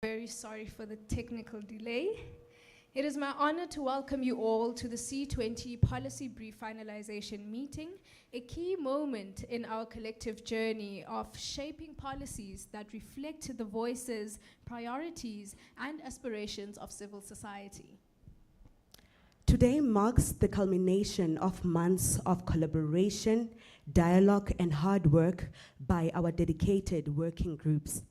Very sorry for the technical delay. It is my honor to welcome you all to the C20 Policy Brief Finalization meeting, a key moment in our collective journey of shaping policies that reflect the voices, priorities, and aspirations of civil society. Today marks the culmination of months of collaboration, dialogue, and hard work by our dedicated working groups.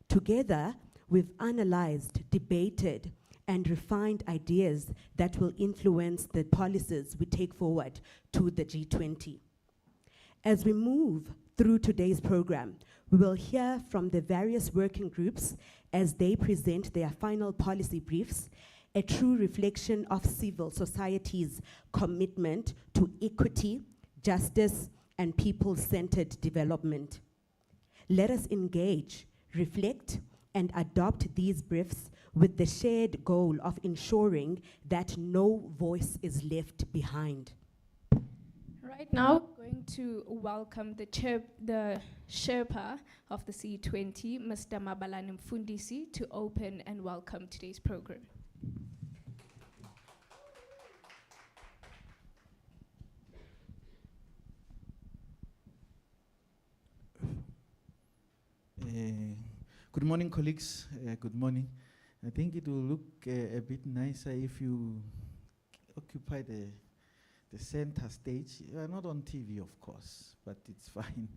Together, we've analyzed, debated, and refined ideas that will influence the policies we take forward to the G20. As we move through today's program, we will hear from the various working groups as they present their final policy briefs, a true reflection of civil society's commitment to equity, justice, and people-centered development. Let us engage, reflect, and adopt these briefs with the shared goal of ensuring that no voice is left behind. Right now, I'm going to welcome the Sherpa of the C20, Mr. Mabalani Mfundisi, to open and welcome today's program. Good morning, colleagues. Good morning. I think it will look a bit nicer if you occupy the center stage. You are not on TV, of course, but it's fine.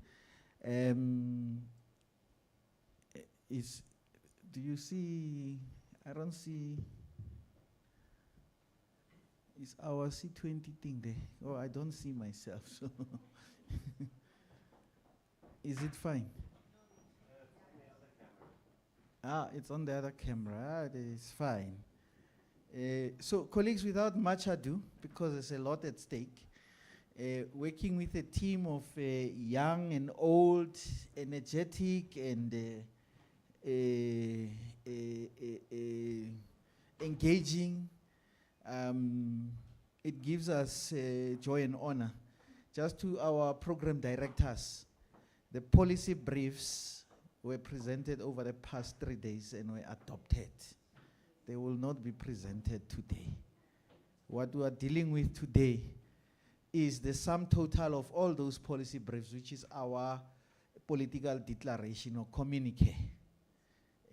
Do you see? I don't see. Is our C20 thing there? Oh, I don't see myself. So, is it fine? It's on the other camera. It's fine. So, colleagues, without much ado, because there's a lot at stake, working with a team of young and old, energetic and engaging, it gives us joy and honor. Just to our program directors, the policy briefs were presented over the past 3 days and were adopted. They will not be presented today. What we are dealing with today is the sum total of all those policy briefs, which is our political declaration or communique.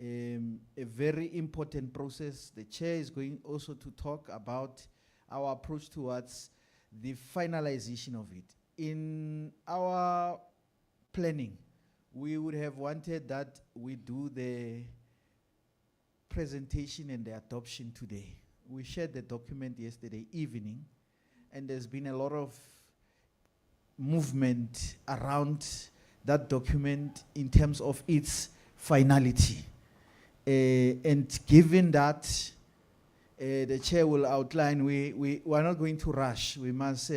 A very important process. The chair is going also to talk about our approach towards the finalization of it. In our planning, we would have wanted that we do the presentation and the adoption today. We shared the document yesterday evening, and there's been a lot of movement around that document in terms of its finality. And given that the chair will outline, we are not going to rush. We must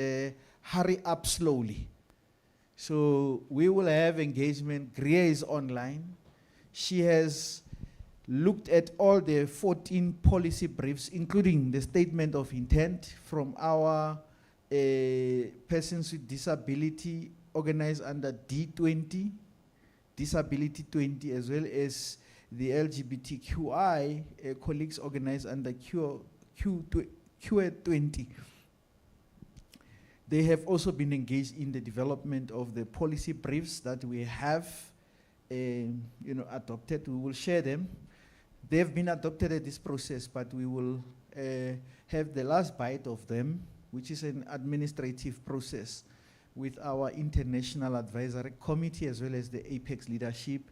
hurry up slowly. So we will have engagement. Greer is online. She has looked at all the 14 policy briefs, including the statement of intent from our persons with disability organized under D20, Disability 20, as well as the LGBTQI colleagues organized under Q20. They have also been engaged in the development of the policy briefs that we have adopted. We will share them. They have been adopted at this process, but we will have the last bite of them, which is an administrative process with our International Advisory Committee as well as the Apex leadership,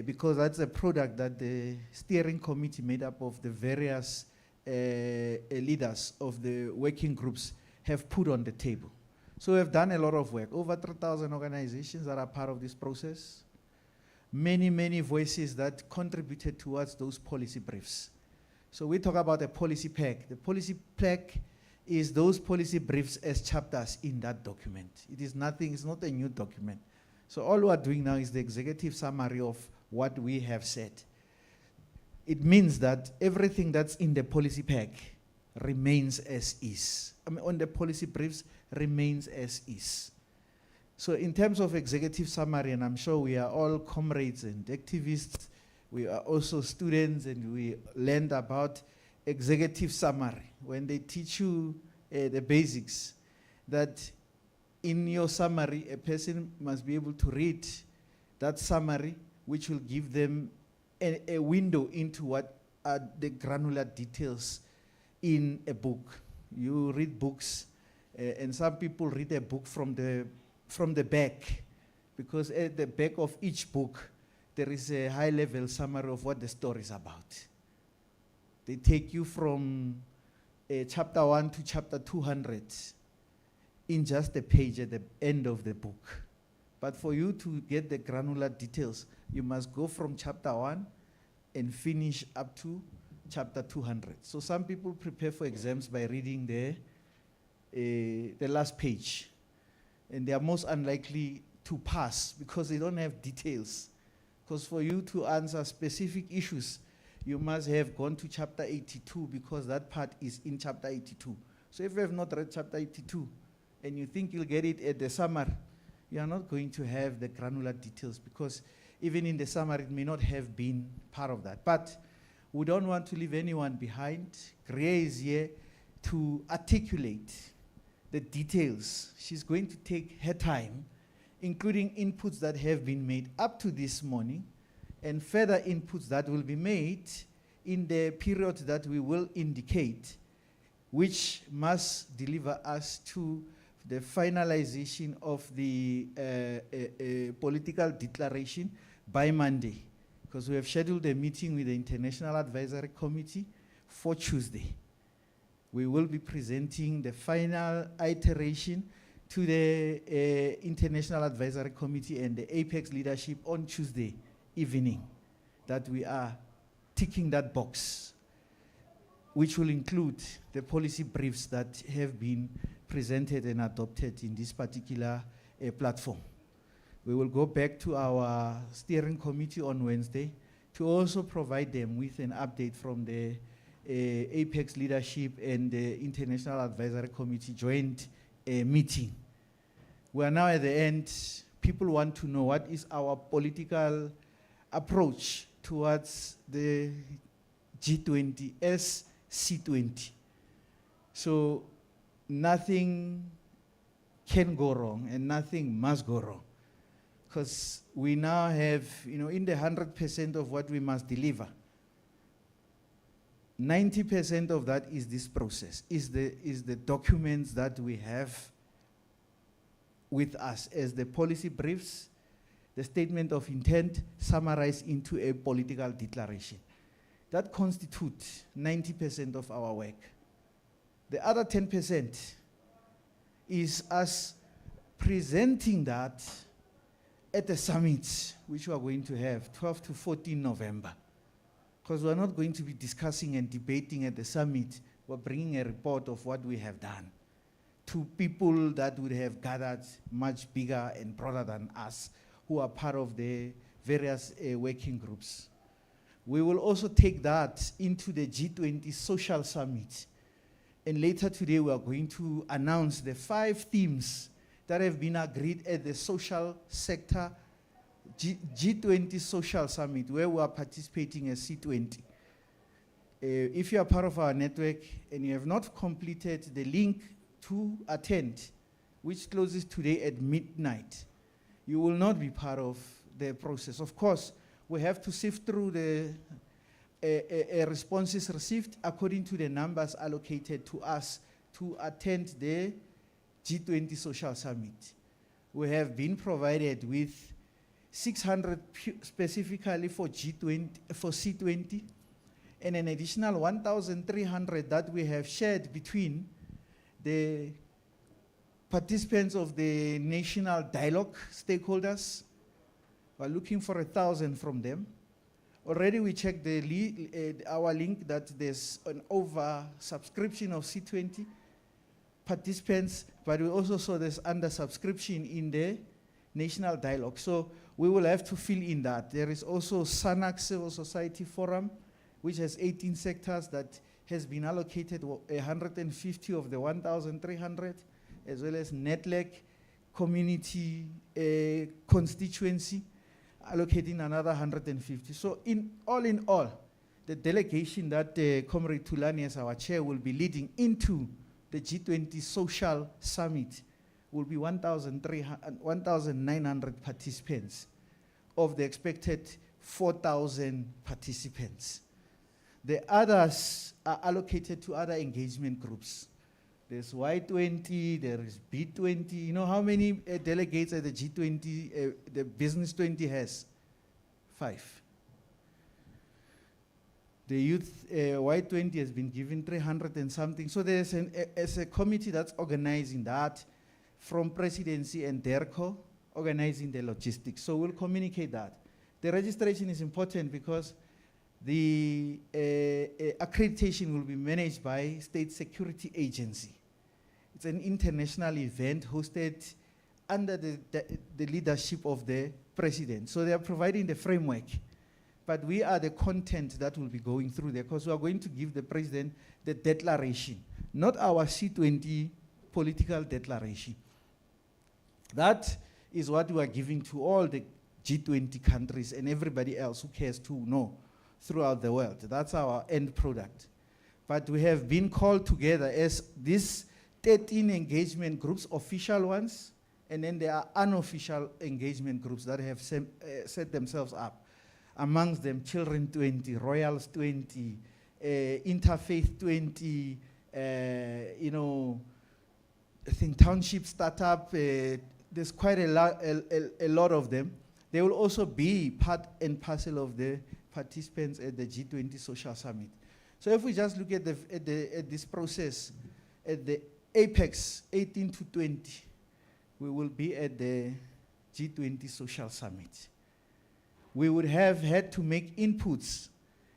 because that's a product that the steering committee made up of the various leaders of the working groups have put on the table. So we have done a lot of work. Over 3,000 organizations that are part of this process. Many, many voices that contributed towards those policy briefs. So we talk about a policy pack. The policy pack is those policy briefs as chapters in that document. It is nothing, it's not a new document. So all we are doing now is the executive summary of what we have said. It means that everything that's in the policy pack remains as is. I mean, on the policy briefs remains as is. So in terms of executive summary, and I'm sure we are all comrades and activists We are also students, and we learned about executive summary. When they teach you the basics, that in your summary, a person must be able to read that summary, which will give them a window into what are the granular details in a book. You read books, and some people read a book from the back, because at the back of each book, there is a high-level summary of what the story is about. They take you from chapter 1 to chapter 200 in just a page at the end of the book. But for you to get the granular details, you must go from chapter 1 and finish up to chapter 200. So some people prepare for exams by reading the last page, and they are most unlikely to pass because they don't have details. Because for you to answer specific issues, you must have gone to chapter 82, because that part is in chapter 82. So if you have not read chapter 82 and you think you'll get it at the summary, you are not going to have the granular details, because even in the summary, it may not have been part of that. But we don't want to leave anyone behind. Greer is here to articulate the details. She's going to take her time, including inputs that have been made up to this morning, and further inputs that will be made in the period that we will indicate, which must deliver us to the finalization of the political declaration by Monday, because we have scheduled a meeting with the International Advisory Committee for Tuesday. We will be presenting the final iteration to the International Advisory Committee and the Apex leadership on Tuesday evening, that we are ticking that box, which will include the policy briefs that have been presented and adopted in this particular platform. We will go back to our steering committee on Wednesday to also provide them with an update from the Apex leadership and the International Advisory Committee joint meeting. We are now at the end. People want to know what is our political approach towards the G20 as C20. So nothing can go wrong and nothing must go wrong, because we now have, in the 100% of what we must deliver, 90% of that is this process, is the documents that we have with us as the policy briefs, the statement of intent summarized into a political declaration. That constitutes 90% of our work. The other 10% is us presenting that at the summit, which we are going to have 12 to 14 November. Because we're not going to be discussing and debating at the summit. We're bringing a report of what we have done to people that would have gathered much bigger and broader than us, who are part of the various working groups. We will also take that into the G20 Social Summit. And later today, we are going to announce the 5 themes that have been agreed at the social sector G20 Social Summit, where we are participating as C20. If you are part of our network and you have not completed the link to attend, which closes today at midnight, you will not be part of the process. Of course, we have to sift through the responses received according to the numbers allocated to us to attend the G20 Social Summit. We have been provided with 600 specifically for G20, for C20, and an additional 1,300 that we have shared between the participants of the national dialogue stakeholders. We're looking for 1,000 from them. Already we checked our link that there's an over subscription of C20 participants, but we also saw there's under subscription in the national dialogue. So we will have to fill in that. There is also SANAC Civil Society Forum, which has 18 sectors that has been allocated 150 of the 1,300, as well as NETLEC community constituency, allocating another 150. So in all, the delegation that Comrade Tulani as our chair will be leading into the G20 Social Summit will be 1,900 participants of the expected 4,000 participants. The others are allocated to other engagement groups. There's Y20, there is B20. You know how many delegates at the G20, the Business 20 has? 5. The youth Y20 has been given 300 and something. So there's a committee that's organizing that from Presidency and DERCO, organizing the logistics. So we'll communicate that. The registration is important because the accreditation will be managed by State Security Agency. It's an international event hosted under the leadership of the president. So they are providing the framework, but we are the content that will be going through there, because we are going to give the president the declaration, not our C20 political declaration. That is what we are giving to all the G20 countries and everybody else who cares to know throughout the world. That's our end product. But we have been called together as these 13 engagement groups, official ones, and then there are unofficial engagement groups that have set themselves up. Amongst them, Children 20, Royals 20, Interfaith 20, I think Township Startup, there's quite a lot of them. They will also be part and parcel of the participants at the G20 Social Summit. So if we just look at this process, at the Apex 18 to 20, we will be at the G20 Social Summit. We would have had to make inputs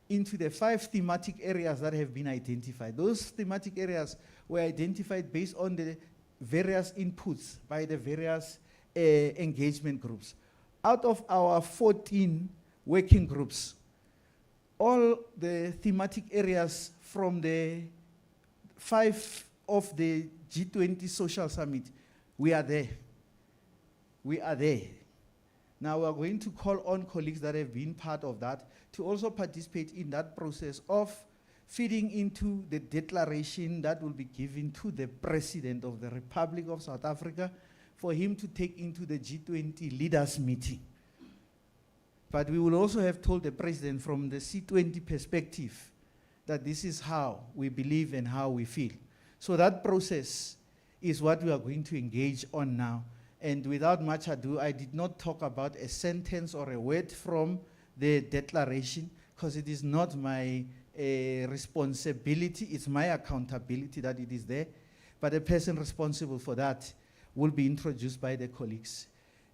into the 5 thematic areas that have been identified. Those thematic areas were identified based on the various inputs by the various engagement groups. Out of our 14 working groups, all the thematic areas from the 5 of the G20 Social Summit, we are there. We are there. Now we are going to call on colleagues that have been part of that to also participate in that process of feeding into the declaration that will be given to the President of the Republic of South Africa for him to take into the G20 leaders meeting. But we will also have told the President from the C20 perspective that this is how we believe and how we feel. So that process is what we are going to engage on now. And without much ado, I did not talk about a sentence or a word from the declaration, because it is not my responsibility, it's my accountability that it is there. But the person responsible for that will be introduced by the colleagues.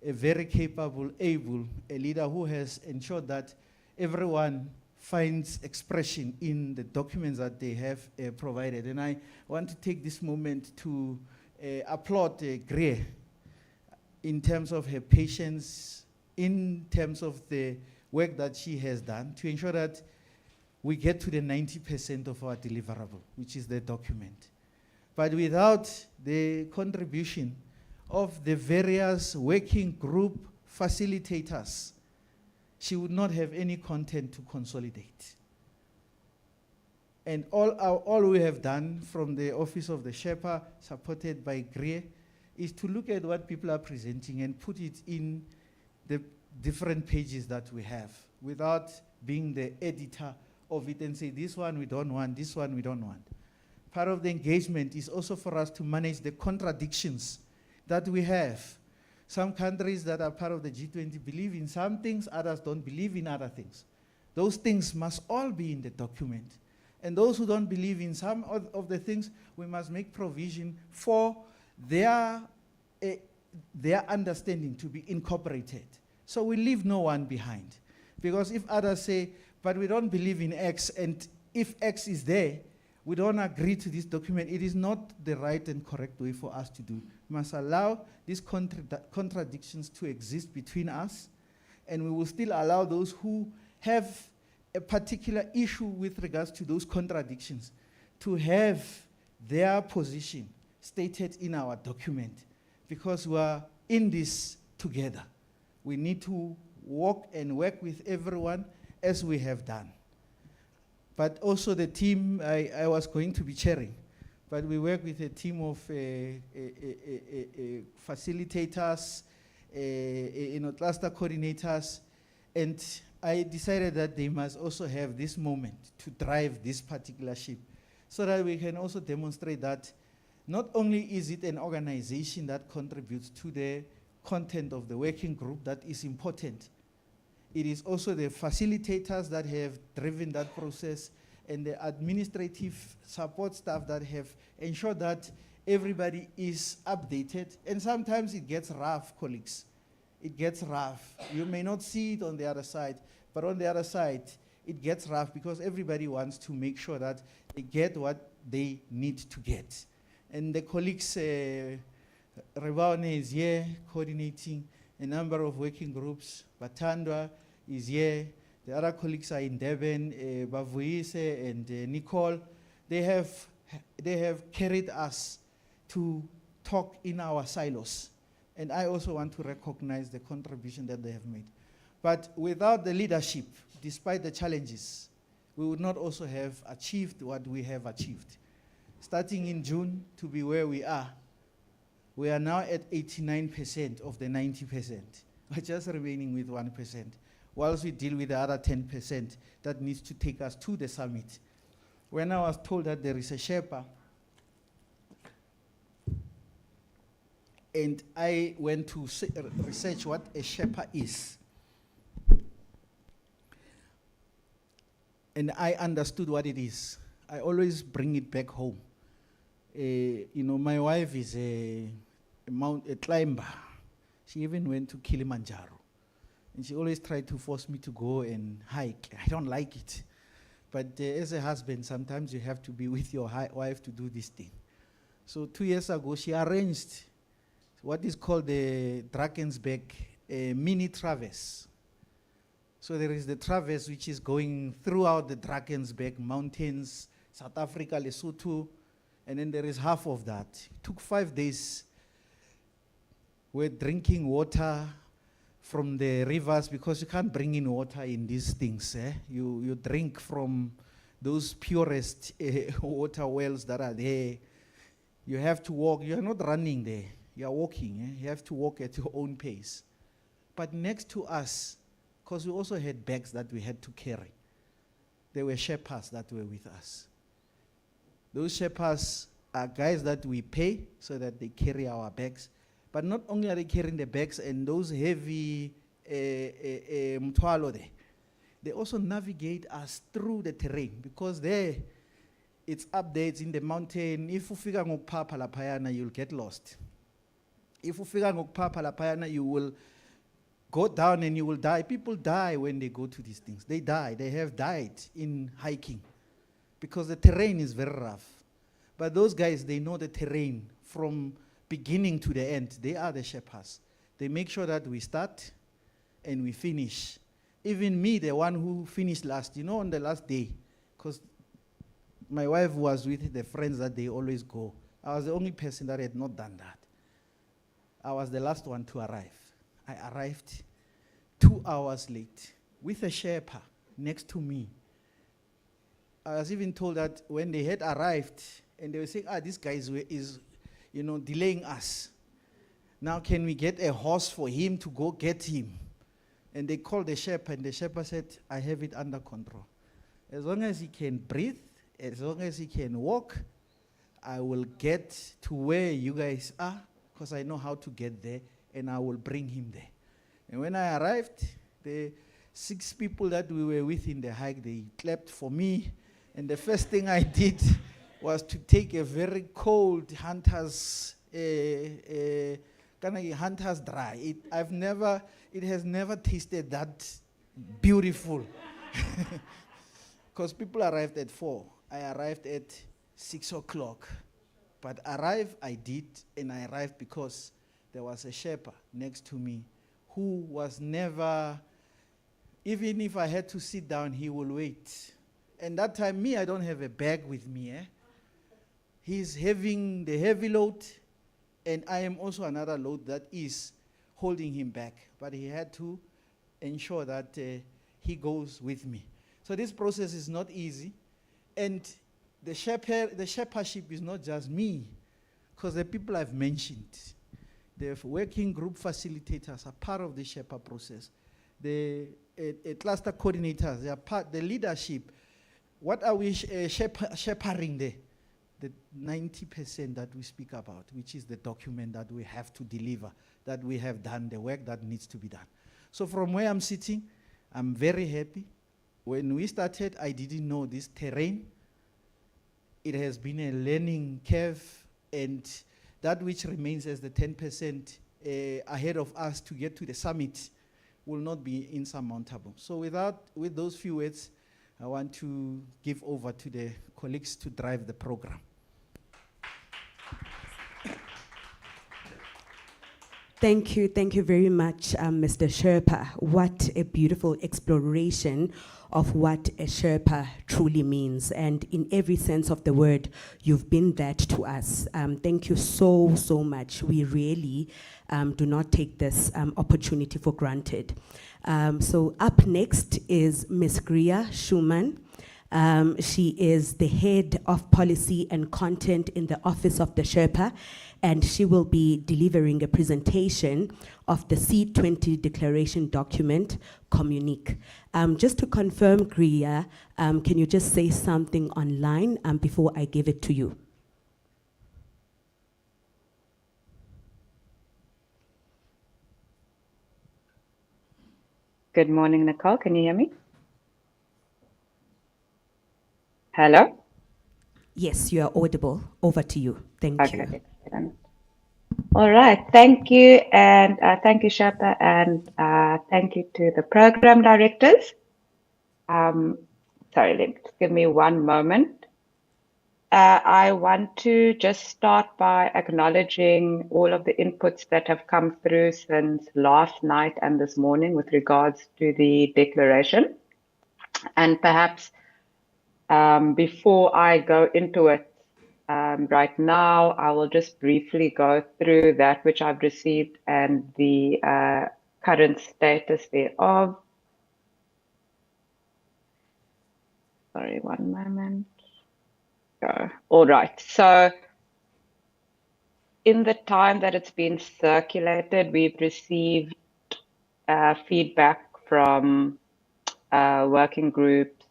A very capable, able, a leader who has ensured that everyone finds expression in the documents that they have provided. And I want to take this moment to applaud Greer in terms of her patience, in terms of the work that she has done to ensure that we get to the 90% of our deliverable, which is the document. But without the contribution of the various working group facilitators, she would not have any content to consolidate. And all we have done from the Office of the Sherpa, supported by Greer, is to look at what people are presenting and put it in the different pages that we have, without being the editor of it and say, this one we don't want, this one we don't want. Part of the engagement is also for us to manage the contradictions that we have. Some countries that are part of the G20 believe in some things, others don't believe in other things. Those things must all be in the document. And those who don't believe in some of the things, we must make provision for their understanding to be incorporated. So we leave no one behind. Because if others say, but we don't believe in X, and if X is there, we don't agree to this document, it is not the right and correct way for us to do. We must allow these contradictions to exist between us, and we will still allow those who have a particular issue with regards to those contradictions to have their position stated in our document, because we are in this together. We need to walk and work with everyone as we have done. But also the team I was going to be chairing, but we work with a team of facilitators, cluster coordinators, and I decided that they must also have this moment to drive this particular ship, so that we can also demonstrate that not only is it an organization that contributes to the content of the working group that is important, it is also the facilitators that have driven that process and the administrative support staff that have ensured that everybody is updated. And sometimes it gets rough, colleagues. It gets rough. You may not see it on the other side, but on the other side, it gets rough because everybody wants to make sure that they get what they need to get. And the colleagues, Rebaone is here coordinating a number of working groups. Batandwa is here. The other colleagues are in Durban, Bavuise and Nicole. They have carried us to talk in our silos. And I also want to recognize the contribution that they have made. But without the leadership, despite the challenges, we would not also have achieved what we have achieved. Starting in June to be where we are now at 89% of the 90%. We're just remaining with 1%, whilst we deal with the other 10% that needs to take us to the summit. When I was told that there is a Sherpa, and I went to research what a Sherpa is, and I understood what it is. I always bring it back home. My wife is a climber. She even went to Kilimanjaro. And she always tried to force me to go and hike. I don't like it. But as a husband, sometimes you have to be with your wife to do this thing. So 2 years ago, she arranged what is called the Drakensberg mini traverse. So there is the traverse which is going throughout the Drakensberg mountains, South Africa, Lesotho, and then there is half of that. It took 5 days. We're drinking water from the rivers because you can't bring in water in these things. You drink from those purest water wells that are there. You have to walk. You are not running there. You are walking. You have to walk at your own pace. But next to us, because we also had bags that we had to carry, there were Sherpas that were with us. Those Sherpas are guys that we pay so that they carry our bags. But not only are they carrying the bags and those heavy mtwalo there, they also navigate us through the terrain because there, it's up there, it's in the mountain. If you figure ngokupapa lapayana, you'll get lost. If you figure ngokupapa lapayana, you will go down and you will die. People die when they go to these things. They die. They have died in hiking because the terrain is very rough. But those guys, they know the terrain from beginning to the end. They are the Sherpas. They make sure that we start and we finish. Even me, the one who finished last, on the last day, because my wife was with the friends that they always go. I was the only person that had not done that. I was the last one to arrive. I arrived 2 hours late with a Sherpa next to me. I was even told that when they had arrived, and they were saying, this guy is delaying us. Now can we get a horse for him to go get him? And they called the Sherpa, and the Sherpa said, I have it under control. As long as he can breathe, as long as he can walk, I will get to where you guys are, because I know how to get there, and I will bring him there. And when I arrived, the 6 people that we were with in the hike, they clapped for me. And the first thing I did was to take a very cold hunter's dry. It has never tasted that beautiful. Because people arrived at 4. I arrived at 6 o'clock. But arrive I did, and I arrived because there was a Sherpa next to me who was never, even if I had to sit down, he will wait. And that time, I don't have a bag with me. He's having the heavy load, and I am also another load that is holding him back. But he had to ensure that he goes with me. So this process is not easy, and the shepherdship is not just me, because the people I've mentioned, the working group facilitators are part of the shepherd process. The cluster coordinators, they are part, the leadership. What are we shepherding there? The 90% that we speak about, which is the document that we have to deliver, that we have done the work that needs to be done. So from where I'm sitting, I'm very happy. When we started, I didn't know this terrain. It has been a learning curve, and that which remains as the 10% ahead of us to get to the summit will not be insurmountable. So with those few words, I want to give over to the colleagues to drive the program. Thank you very much, Mr. Sherpa. What a beautiful exploration of what a Sherpa truly means. And in every sense of the word, you've been that to us. Thank you so much. We really do not take this opportunity for granted. So up next is Ms. Gria Schumann. She is the head of policy and content in the Office of the Sherpa, and she will be delivering a presentation of the C20 declaration document, Communique. Just to confirm, Gria, can you just say something online before I give it to you? Good morning, Nicole. Can you hear me? Hello? Yes, you are audible. Over to you. Thank you. Excellent. All right. Thank you. And thank you, Sherpa. And thank you to the program directors. Sorry, give me one moment. I want to just start by acknowledging all of the inputs that have come through since last night and this morning with regards to the declaration. And perhaps before I go into it right now, I will just briefly go through that which I've received and the current status thereof. Sorry, one moment. Go. All right. So in the time that it's been circulated, we've received feedback from working groups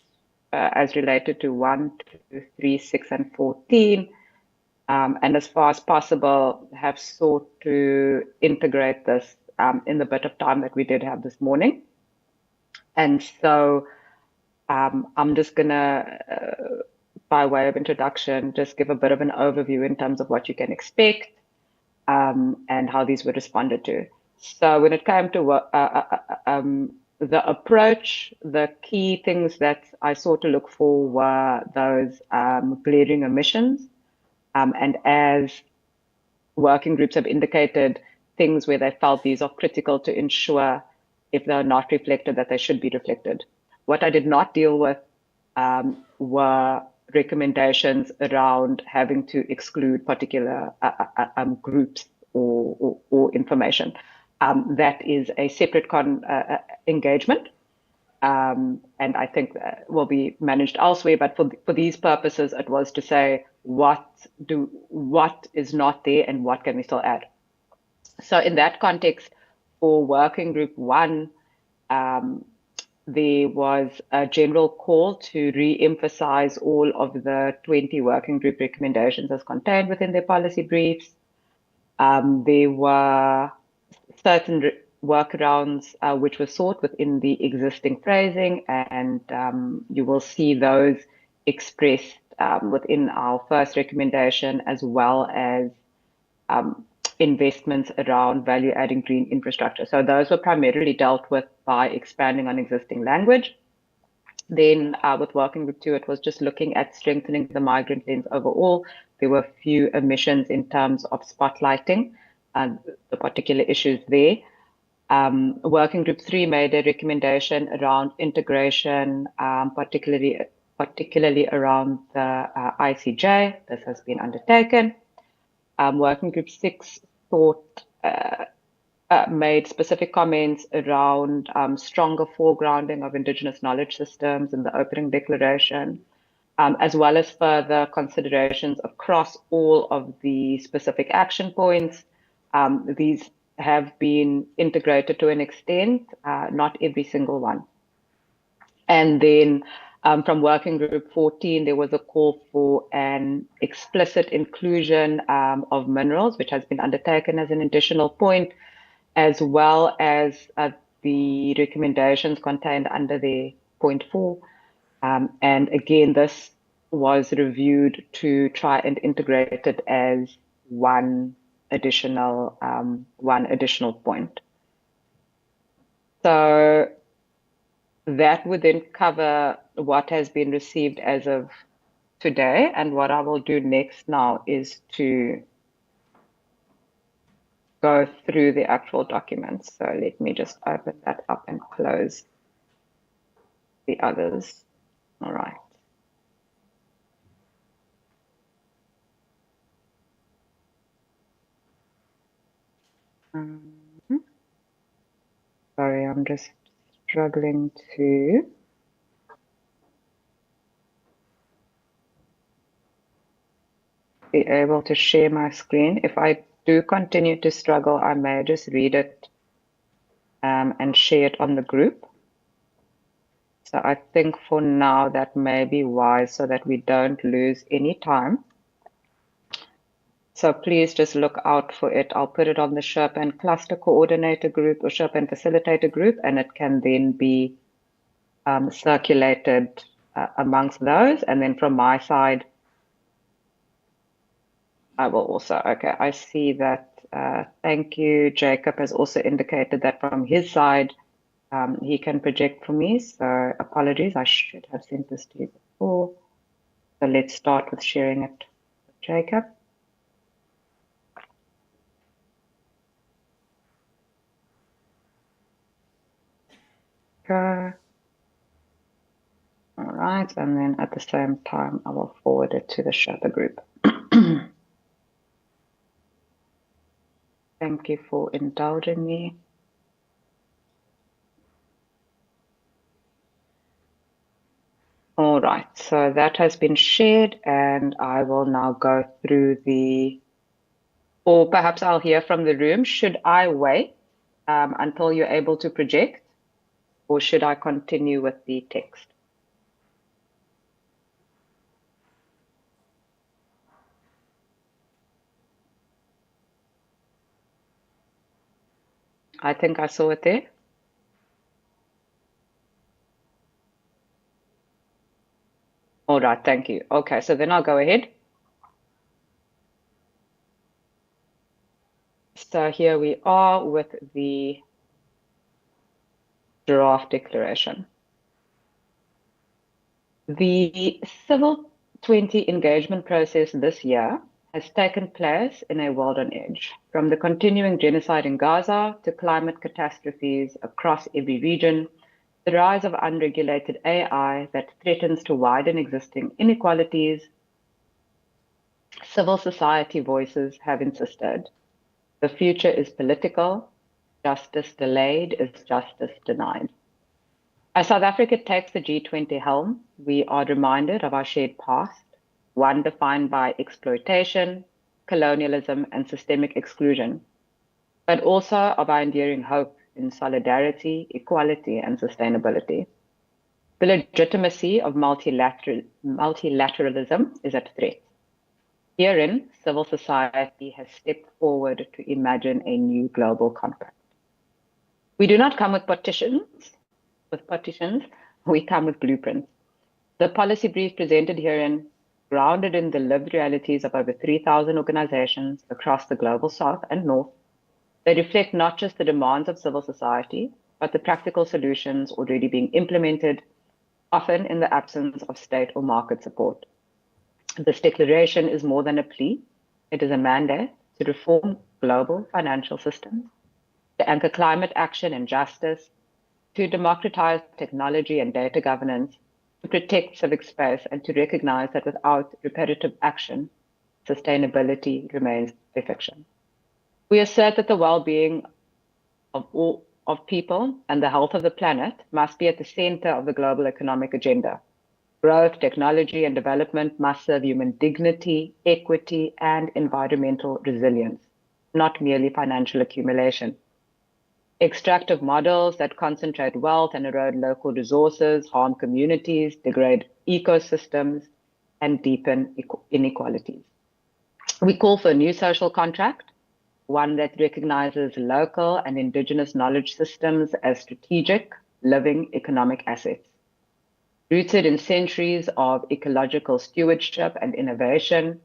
as related to 1, 2, 3, 6, and 14. And as far as possible, have sought to integrate this in the bit of time that we did have this morning. And so I'm just going to, by way of introduction, just give a bit of an overview in terms of what you can expect and how these were responded to. So when it came to the approach, the key things that I sought to look for were those glaring omissions. And as working groups have indicated, things where they felt these are critical to ensure if they're not reflected, that they should be reflected. What I did not deal with were recommendations around having to exclude particular groups or information. That is a separate engagement. And I think that will be managed elsewhere. But for these purposes, it was to say what is not there and what can we still add. So in that context, for working group 1, there was a general call to re-emphasize all of the 20 working group recommendations as contained within their policy briefs. There were certain workarounds which were sought within the existing phrasing, and you will see those expressed within our first recommendation, as well as investments around value-adding green infrastructure. So those were primarily dealt with by expanding on existing language. Then with working group 2, it was just looking at strengthening the migrant lens overall. There were a few omissions in terms of spotlighting the particular issues there. Working group 3 made a recommendation around integration, particularly around the ICJ. This has been undertaken. Working group 6 thought made specific comments around stronger foregrounding of Indigenous knowledge systems in the opening declaration, as well as further considerations across all of the specific action points. These have been integrated to an extent, not every single one. And then from Working Group 14, there was a call for an explicit inclusion of minerals, which has been undertaken as an additional point, as well as the recommendations contained under the point 4. And again, this was reviewed to try and integrate it as one additional point. So that would then cover what has been received as of today. And what I will do next now is to go through the actual documents. So let me just open that up and close the others. All right. Sorry, I'm just struggling to be able to share my screen. If I do continue to struggle, I may just read it and share it on the group. So I think for now that may be wise so that we don't lose any time. So please just look out for it. I'll put it on the Sherpa and Cluster Coordinator group or Sherpa and Facilitator group, and it can then be circulated amongst those. And then from my side, I will also, okay, I see that, thank you. Jacob has also indicated that from his side, he can project for me. So apologies, I should have sent this to you before. So let's start with sharing it with Jacob. Okay. All right, and then at the same time, I will forward it to the Sherpa group. Thank you for indulging me. All right, so that has been shared, and I will now go through or perhaps I'll hear from the room. Should I wait until you're able to project, or should I continue with the text? I think I saw it there. All right, thank you. Okay, so then I'll go ahead. So here we are with the draft declaration. The Civil 20 engagement process this year has taken place in a world on edge, from the continuing genocide in Gaza to climate catastrophes across every region, the rise of unregulated AI that threatens to widen existing inequalities. Civil society voices have insisted the future is political, justice delayed is justice denied. As South Africa takes the G20 helm, we are reminded of our shared past, one defined by exploitation, colonialism, and systemic exclusion, but also of our enduring hope in solidarity, equality, and sustainability. The legitimacy of multilateralism is at threat. Herein, civil society has stepped forward to imagine a new global compact. We do not come with partitions, we come with blueprints. The policy brief presented herein, grounded in the lived realities of over 3,000 organizations across the global south and north, they reflect not just the demands of civil society, but the practical solutions already being implemented, often in the absence of state or market support. This declaration is more than a plea. It is a mandate to reform global financial systems, to anchor climate action and justice, to democratize technology and data governance, to protect civic space, and to recognize that without repetitive action, sustainability remains a fiction. We assert that the well-being of people and the health of the planet must be at the center of the global economic agenda. Growth, technology, and development must serve human dignity, equity, and environmental resilience, not merely financial accumulation. Extractive models that concentrate wealth and erode local resources harm communities, degrade ecosystems, and deepen inequalities. We call for a new social contract, one that recognizes local and indigenous knowledge systems as strategic, living economic assets. Rooted in centuries of ecological stewardship and innovation,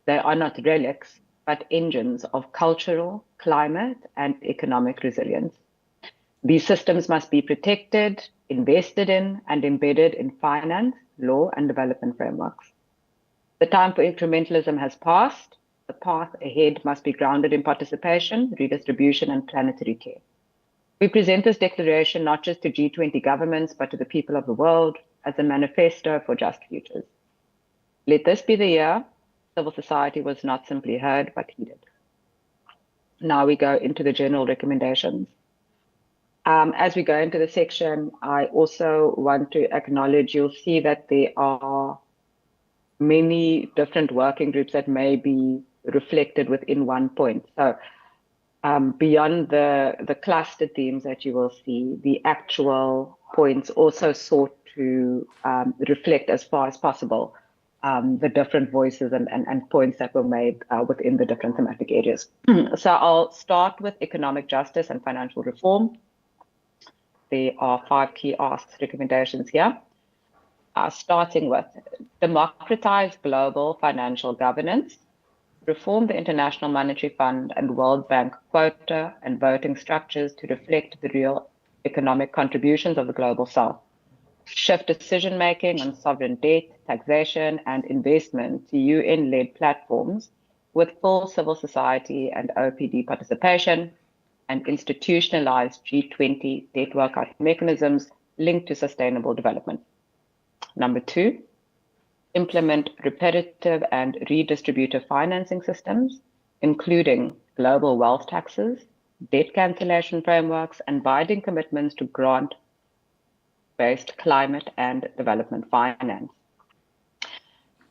they are not relics, but engines of cultural, climate, and economic resilience. These systems must be protected, invested in, and embedded in finance, law, and development frameworks. The time for incrementalism has passed. The path ahead must be grounded in participation, redistribution, and planetary care. We present this declaration not just to G20 governments, but to the people of the world as a manifesto for just futures. Let this be the year civil society was not simply heard, but heeded. Now we go into the general recommendations. As we go into the section, I also want to acknowledge, you'll see that there are many different working groups that may be reflected within one point. So beyond the cluster themes that you will see, the actual points also sought to reflect as far as possible the different voices and points that were made within the different thematic areas. So I'll start with economic justice and financial reform. There are 5 key asks, recommendations here. Starting with democratize global financial governance, reform the International Monetary Fund and World Bank quota and voting structures to reflect the real economic contributions of the global south, shift decision-making on sovereign debt, taxation, and investment to UN-led platforms with full civil society and OPD participation, and institutionalize G20 debt workout mechanisms linked to sustainable development. Number 2, implement repetitive and redistributive financing systems, including global wealth taxes, debt cancellation frameworks, and binding commitments to grant-based climate and development finance.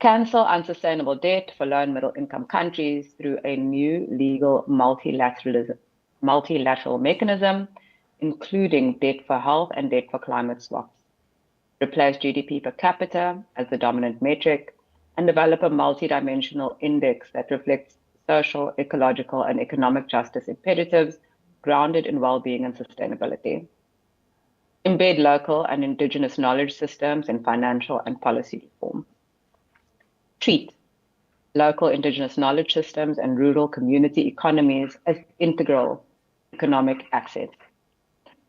Cancel unsustainable debt for low and middle income countries through a new legal multilateral mechanism, including debt for health and debt for climate swaps. Replace GDP per capita as the dominant metric, and develop a multidimensional index that reflects social, ecological, and economic justice imperatives grounded in well-being and sustainability. Embed local and indigenous knowledge systems in financial and policy reform. Treat local indigenous knowledge systems and rural community economies as integral economic assets.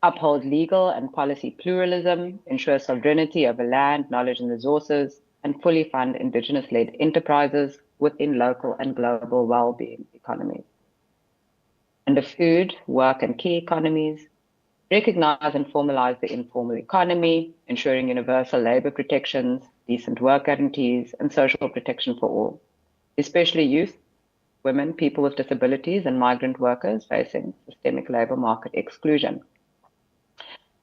Uphold legal and policy pluralism, ensure sovereignty over land, knowledge, and resources, and fully fund indigenous-led enterprises within local and global well-being economies. Under food, work, and key economies, recognize and formalize the informal economy, ensuring universal labor protections, decent work guarantees, and social protection for all, especially youth, women, people with disabilities, and migrant workers facing systemic labor market exclusion.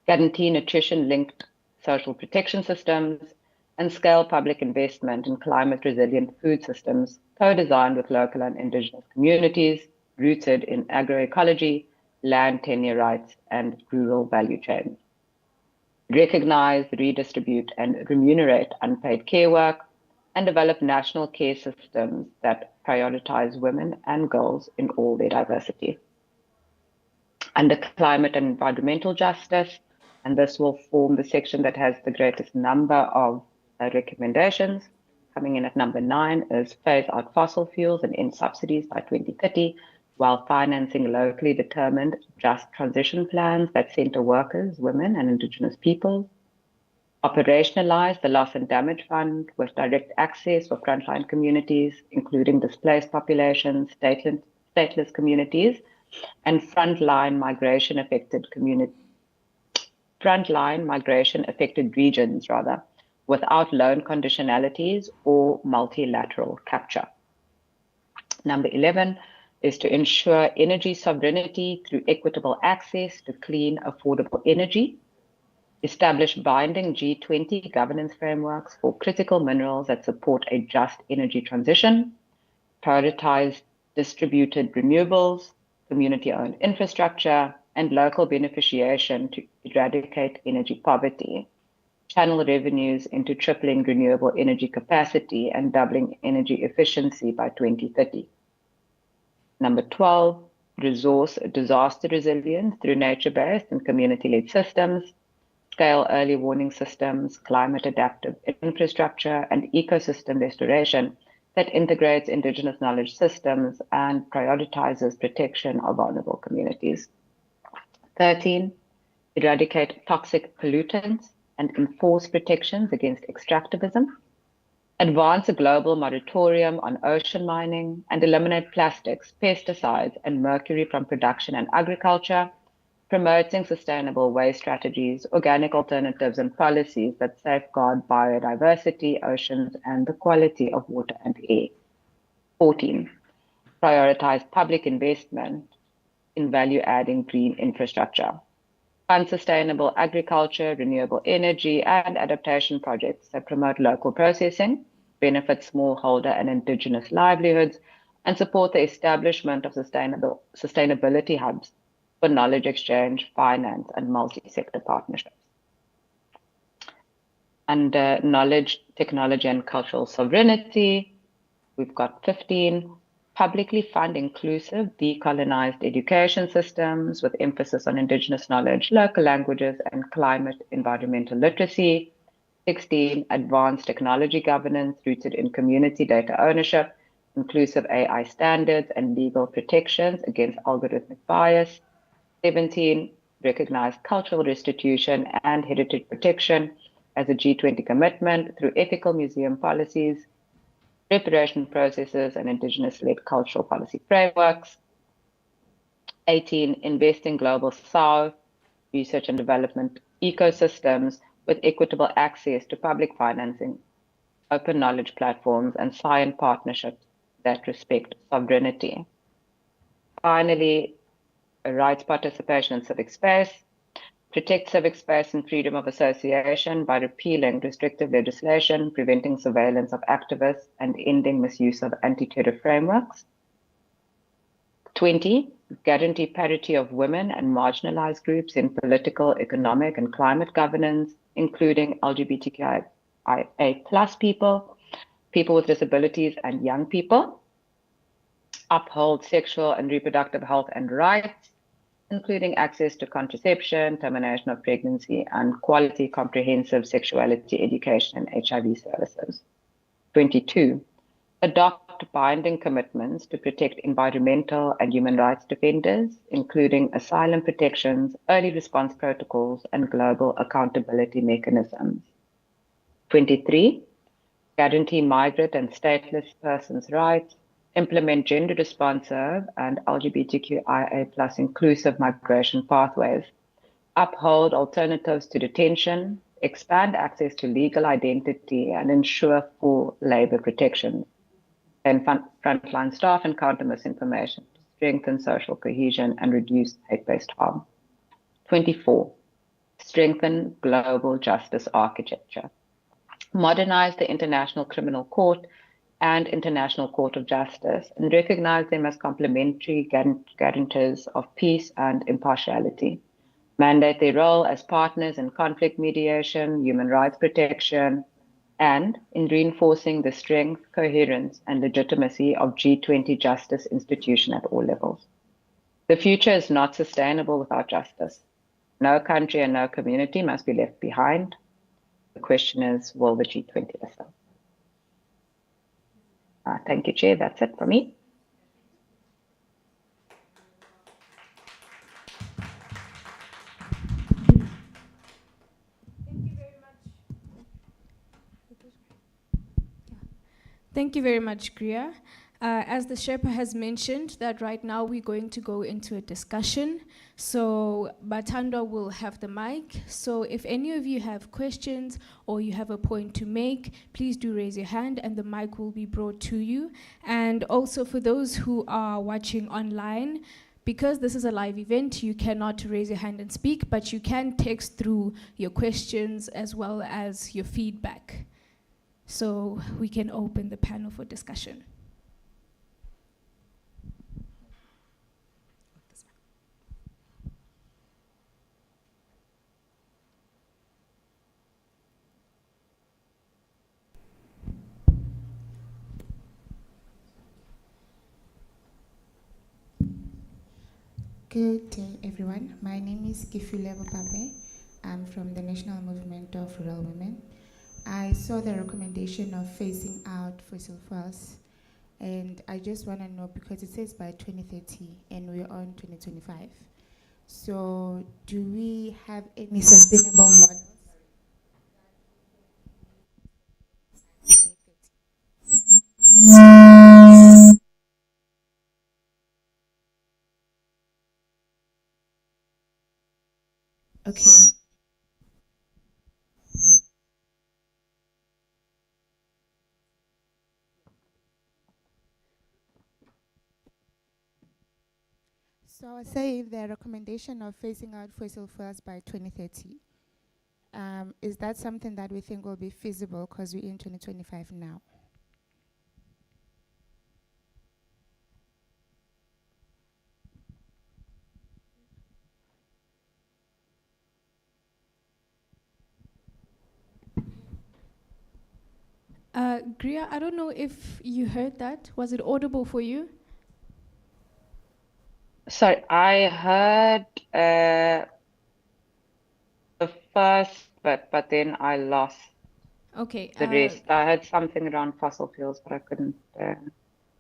Guarantee nutrition-linked social protection systems, and scale public investment in climate-resilient food systems co-designed with local and indigenous communities, rooted in agroecology, land tenure rights, and rural value chains. Recognize, redistribute, and remunerate unpaid care work, and develop national care systems that prioritize women and girls in all their diversity. Under climate and environmental justice, and this will form the section that has the greatest number of recommendations. Coming in at number 9 is phase out fossil fuels and end subsidies by 2030, while financing locally determined just transition plans that center workers, women, and indigenous peoples. Operationalize the loss and damage fund with direct access for frontline communities, including displaced populations, stateless communities, and frontline migration affected regions, without loan conditionalities or multilateral capture. Number 11, is to ensure energy sovereignty through equitable access to clean, affordable energy, establish binding G20 governance frameworks for critical minerals that support a just energy transition, prioritize distributed renewables, community-owned infrastructure, and local beneficiation to eradicate energy poverty, channel revenues into tripling renewable energy capacity and doubling energy efficiency by 2030. Number 12, resource disaster resilience through nature-based and community-led systems, scale early warning systems, climate adaptive infrastructure, and ecosystem restoration that integrates indigenous knowledge systems and prioritizes protection of vulnerable communities. 13, eradicate toxic pollutants and enforce protections against extractivism. Advance a global moratorium on ocean mining and eliminate plastics, pesticides, and mercury from production and agriculture, promoting sustainable waste strategies, organic alternatives, and policies that safeguard biodiversity, oceans, and the quality of water and air. 14, prioritize public investment in value-adding green infrastructure. Fund sustainable agriculture, renewable energy, and adaptation projects that promote local processing, benefit smallholder and indigenous livelihoods, and support the establishment of sustainability hubs for knowledge exchange, finance, and multi-sector partnerships. Under knowledge, technology, and cultural sovereignty, we've got 15, publicly fund inclusive, decolonized education systems with emphasis on indigenous knowledge, local languages, and climate environmental literacy. 16, advanced technology governance rooted in community data ownership, inclusive AI standards, and legal protections against algorithmic bias. 17, recognize cultural restitution and heritage protection as a G20 commitment through ethical museum policies, reparation processes, and indigenous-led cultural policy frameworks. 18, invest in global South research and development ecosystems with equitable access to public financing, open knowledge platforms, and science partnerships that respect sovereignty. Finally, rights participation in civic space, protect civic space and freedom of association by repealing restrictive legislation, preventing surveillance of activists, and ending misuse of anti-terror frameworks. 20, guarantee parity of women and marginalized groups in political, economic, and climate governance, including LGBTQIA+ people, people with disabilities, and young people. Uphold sexual and reproductive health and rights, including access to contraception, termination of pregnancy, and quality comprehensive sexuality education and HIV services. 22, adopt binding commitments to protect environmental and human rights defenders, including asylum protections, early response protocols, and global accountability mechanisms. 23, guarantee migrant and stateless persons' rights, implement gender responsive and LGBTQIA+ inclusive migration pathways, uphold alternatives to detention, expand access to legal identity, and ensure full labor protections, and frontline staff and counter misinformation to strengthen social cohesion and reduce hate-based harm. 24, strengthen global justice architecture, modernize the International Criminal Court and International Court of Justice, and recognize them as complementary guarantors of peace and impartiality. Mandate their role as partners in conflict mediation, human rights protection, and in reinforcing the strength, coherence, and legitimacy of G20 justice institution at all levels. The future is not sustainable without justice. No country and no community must be left behind. The question is, will the G20 listen? Thank you, Chair. That's it for me. Thank you very much, Griya. As the Sherpa has mentioned, that right now we're going to go into a discussion. So Batanda will have the mic. So if any of you have questions or you have a point to make, please do raise your hand and the mic will be brought to you. And also for those who are watching online, because this is a live event, you cannot raise your hand and speak, but you can text through your questions as well as your feedback. So we can open the panel for discussion. Good day, everyone. My name is Kifilebo Pape. I'm from the National Movement of Rural Women. I saw the recommendation of phasing out fossil fuels, and I just want to know, because it says by 2030 and we're on 2025. So do we have any sustainable models? Okay. So I was saying the recommendation of phasing out fossil fuels by 2030. Is that something that we think will be feasible because we're in 2025 now? Gria, I don't know if you heard that. Was it audible for you? Sorry, I heard the first bit, but then I lost Okay. the rest. I heard something around fossil fuels, but I couldn't.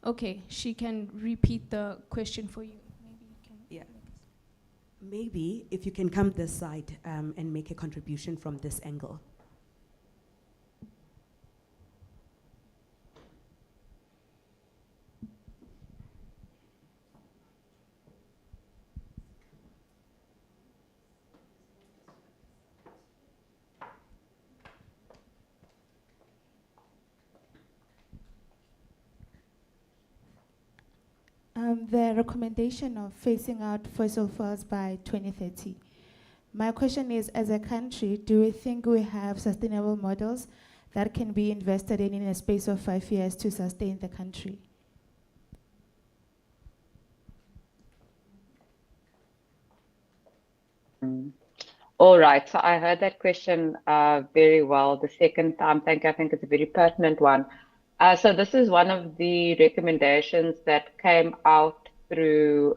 Okay, she can repeat the question for you. Maybe you can. Yeah. Maybe if you can come this side and make a contribution from this angle. The recommendation of phasing out fossil fuels by 2030. My question is, as a country, do we think we have sustainable models that can be invested in a space of 5 years to sustain the country? All right, so I heard that question very well the second time. I think it's a very pertinent one. So this is one of the recommendations that came out through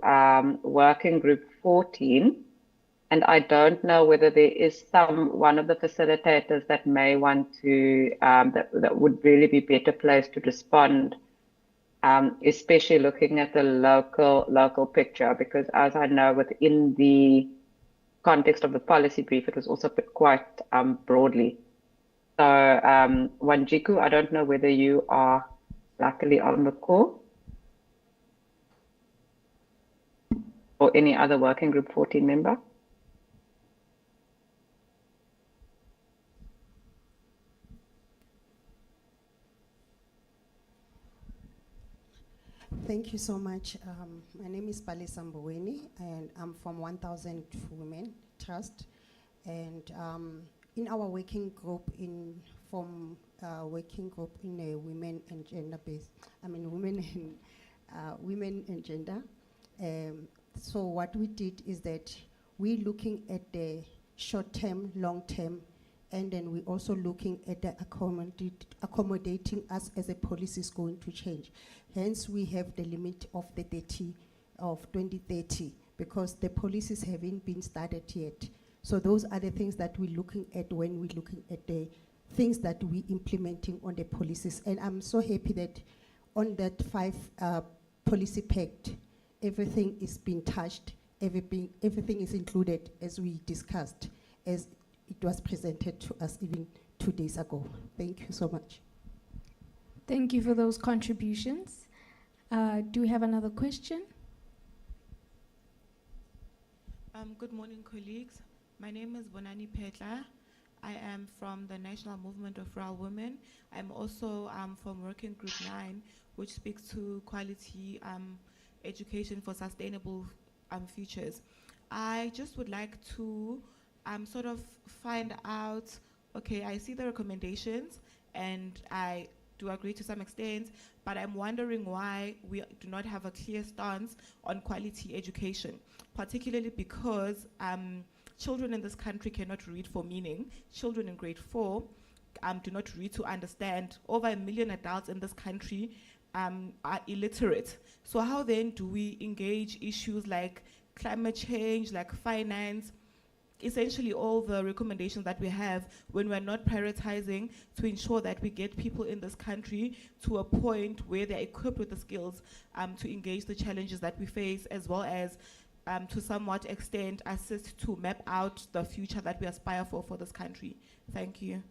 Working Group 14. And I don't know whether there is one of the facilitators that may want to, that would really be better placed to respond, especially looking at the local picture, because as I know, within the context of the policy brief, it was also put quite broadly. So Wanjiku, I don't know whether you are luckily on the call or any other Working Group 14 member. Thank you so much. My name is Pali Samboweni, and I'm from 1000 Women Trust. And in our working group, working group in a women and gender based, women and gender. So what we did is that we're looking at the short term, long term, and then we're also looking at the accommodating us as a policy is going to change. Hence, we have the limit of the 2030, because the policies haven't been started yet. So those are the things that we're looking at when we're looking at the things that we're implementing on the policies. And I'm so happy that on that 5 policy pact, everything is being touched, everything is included as we discussed, as it was presented to us even 2 days ago. Thank you so much. Thank you for those contributions. Do we have another question? Good morning, colleagues. My name is Bonani Petla. I am from the National Movement of Rural Women. I'm also from Working Group 9, which speaks to quality education for sustainable futures. I just would like to sort of find out, okay, I see the recommendations and I do agree to some extent, but I'm wondering why we do not have a clear stance on quality education, particularly because children in this country cannot read for meaning. Children in grade 4 do not read to understand. Over 1 million adults in this country are illiterate. So how then do we engage issues like climate change, like finance, essentially all the recommendations that we have, when we're not prioritizing to ensure that we get people in this country to a point where they're equipped with the skills to engage the challenges that we face, as well as to somewhat extent assist to map out the future that we aspire for this country. Thank you.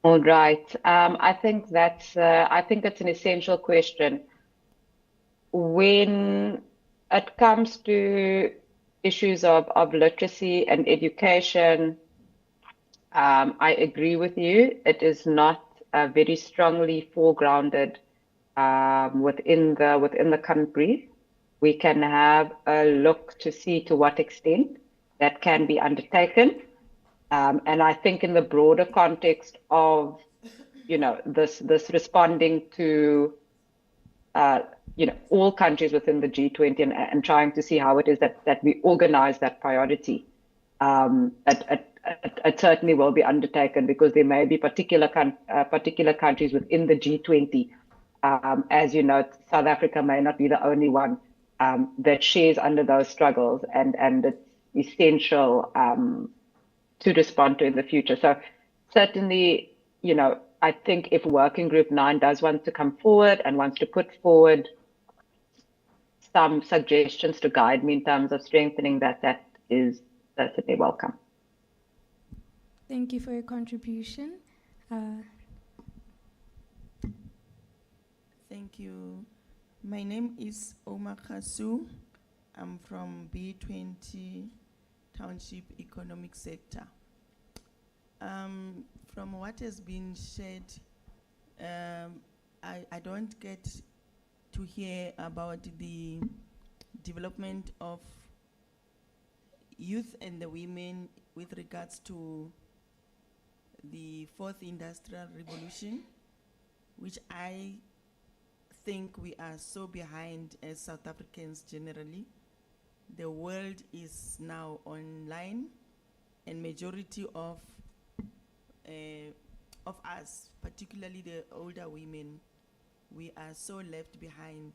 All right. I think that's an essential question. When it comes to issues of literacy and education, I agree with you. It is not very strongly foregrounded within the current brief. We can have a look to see to what extent that can be undertaken. And I think in the broader context of, this responding to, all countries within the G20 and trying to see how it is that we organize that priority, it certainly will be undertaken, because there may be particular countries within the G20. As you know, South Africa may not be the only one that shares under those struggles, and it's essential to respond to in the future. So certainly, I think if Working Group 9 does want to come forward and wants to put forward some suggestions to guide me in terms of strengthening that is certainly welcome. Thank you for your contribution. Thank you. My name is Omar Khasu. I'm from B20 Township Economic Sector. From what has been said, I don't get to hear about the development of youth and the women with regards to the fourth industrial revolution, which I think we are so behind as South Africans generally. The world is now online, and majority of us, particularly the older women, we are so left behind,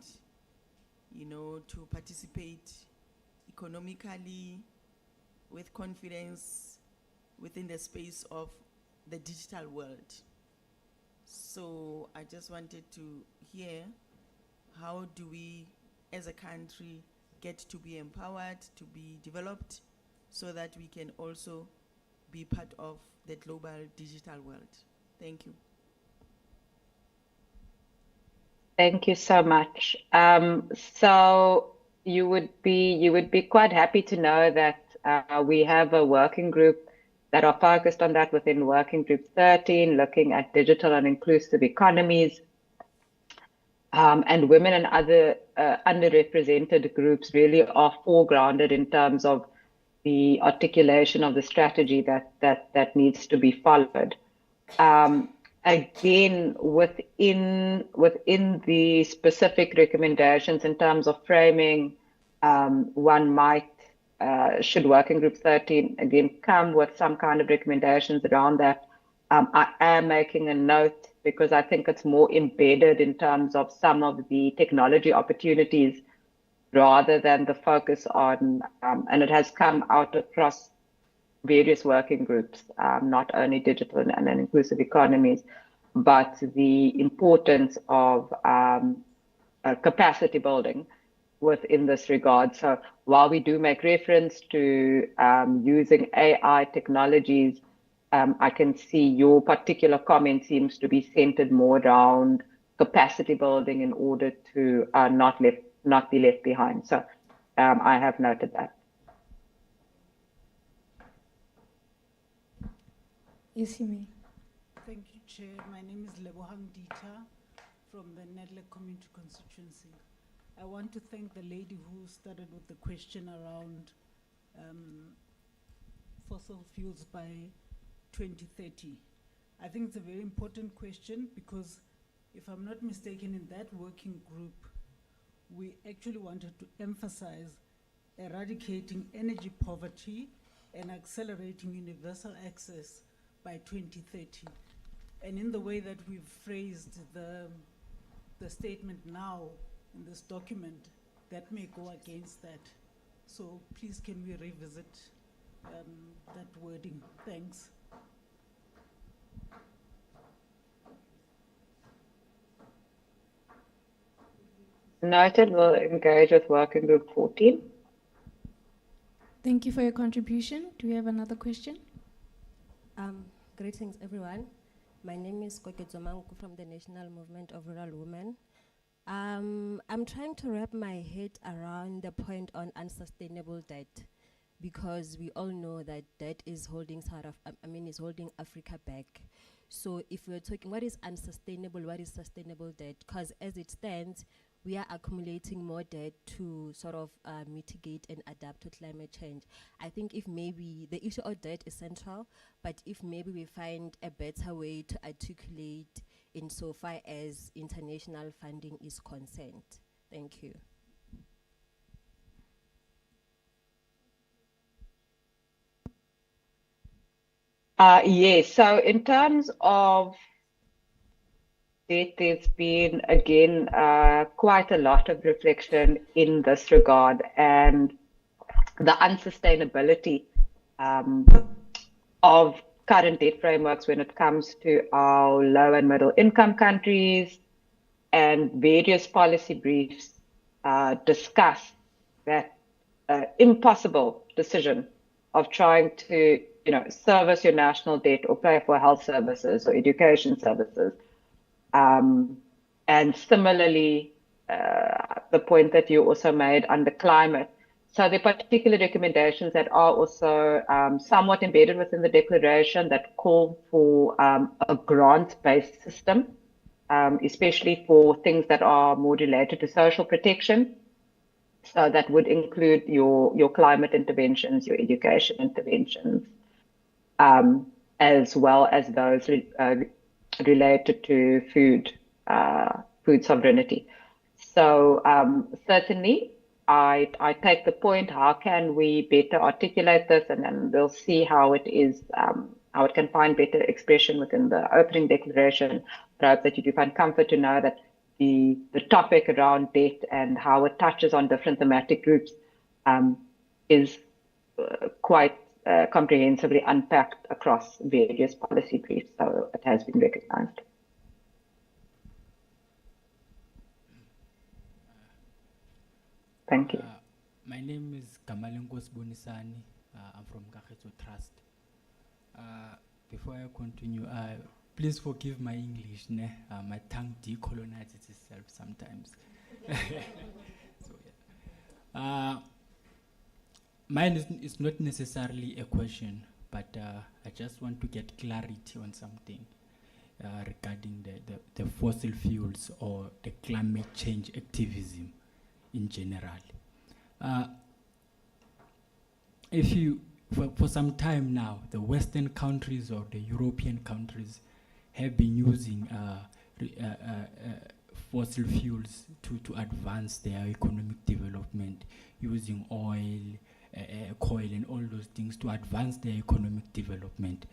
to participate economically with confidence within the space of the digital world. So I just wanted to hear, how do we as a country get to be empowered, to be developed, so that we can also be part of the global digital world? Thank you. Thank you so much. So you would be quite happy to know that we have a working group that are focused on that within Working Group 13, looking at digital and inclusive economies. And women and other underrepresented groups really are foregrounded in terms of the articulation of the strategy that needs to be followed. Again, within the specific recommendations in terms of framing, one might, should Working Group 13 again come with some kind of recommendations around that. I am making a note, because I think it's more embedded in terms of some of the technology opportunities rather than the focus on, and it has come out across various working groups, not only digital and inclusive economies, but the importance of capacity building within this regard. So while we do make reference to using AI technologies I can see your particular comment seems to be centered more around capacity building in order to not be left behind. So I have noted that. Yes, you may. Thank you, Chair. My name is Lebohang Dita from the Nedlek Community Constituency. I want to thank the lady who started with the question around fossil fuels by 2030. I think it's a very important question because if I'm not mistaken, in that working group, we actually wanted to emphasize eradicating energy poverty and accelerating universal access by 2030. And in the way that we've phrased the statement now in this document, that may go against that. So please can we revisit that wording? Thanks. Noted, we'll engage with working group 14. Thank you for your contribution. Do we have another question? Greetings, everyone. My name is Koketso Manku from the National Movement of Rural Women. I'm trying to wrap my head around the point on unsustainable debt, because we all know that debt is holding is holding Africa back. So if we're talking, what is unsustainable, what is sustainable debt? Because as it stands, we are accumulating more debt to sort of mitigate and adapt to climate change. I think if maybe the issue of debt is central, but if maybe we find a better way to articulate insofar as international funding is concerned. Thank you. Yes, so in terms of debt, there's been, again, quite a lot of reflection in this regard, and the unsustainability of current debt frameworks when it comes to our low and middle income countries, and various policy briefs discuss that impossible decision of trying to service your national debt or pay for health services or education services. And similarly, the point that you also made under climate. So the particular recommendations that are also somewhat embedded within the declaration that call for a grant-based system, especially for things that are more related to social protection. So that would include your climate interventions, your education interventions, as well as those related to food sovereignty. So certainly, I take the point. How can we better articulate this, and then we'll see how it is, how it can find better expression within the opening declaration. But I hope that you do find comfort to know that the topic around debt and how it touches on different thematic groups is quite comprehensively unpacked across various policy briefs. So it has been recognized. Thank you. My name is Kamalengos Bonisani. I'm from Kagetso Trust. Before I continue, please forgive my English. My tongue decolonizes itself sometimes. So, yeah. Mine is not necessarily a question, but I just want to get clarity on something regarding the fossil fuels or the climate change activism in general. If you, for some time now, the Western countries or the European countries have been using fossil fuels to advance their economic development, using oil, coal and all those things to advance their economic development.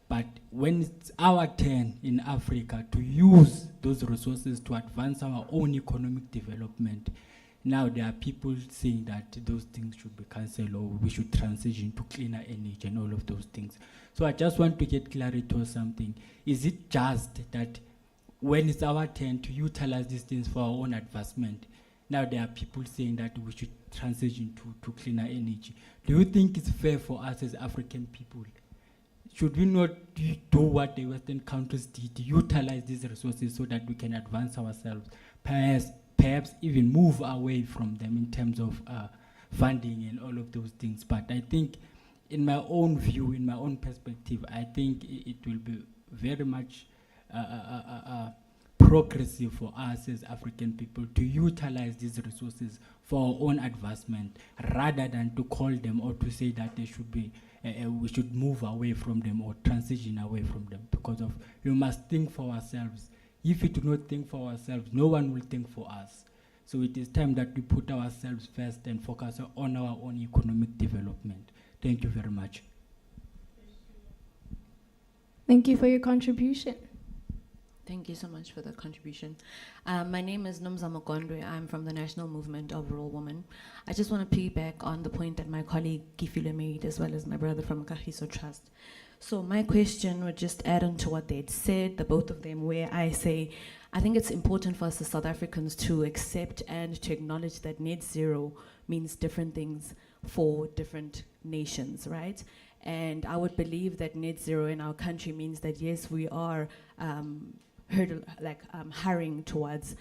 But when it's our turn in Africa to use those resources to advance our own economic development, now there are people saying that those things should be cancelled or we should transition to cleaner energy and all of those things. So I just want to get clarity on something. Is it just that when it's our turn to utilize these things for our own advancement, now there are people saying that we should transition to cleaner energy? Do you think it's fair for us as African people should we not do what the Western countries did, utilize these resources so that we can advance ourselves, perhaps even move away from them in terms of funding and all of those things? But I think, in my own view, in my own perspective, I think it will be very much progressive for us as African people to utilize these resources for our own advancement, rather than to call them or to say that they should be, we should move away from them or transition away from them. Because of, we must think for ourselves. If we do not think for ourselves, no one will think for us. So it is time that we put ourselves first and focus on our own economic development. Thank you very much. Thank you for your contribution. Thank you so much for the contribution. My name is Nomza Mokondwe. I'm from the National Movement of Rural Women. I just want to piggyback on the point that my colleague Gifile made, as well as my brother from Kagiso Trust. So my question would just add on to what they'd said, the both of them, where I say, I think it's important for us as South Africans to accept and to acknowledge that net zero means different things for different nations, right? And I would believe that net zero in our country means that, yes, we are hurrying towards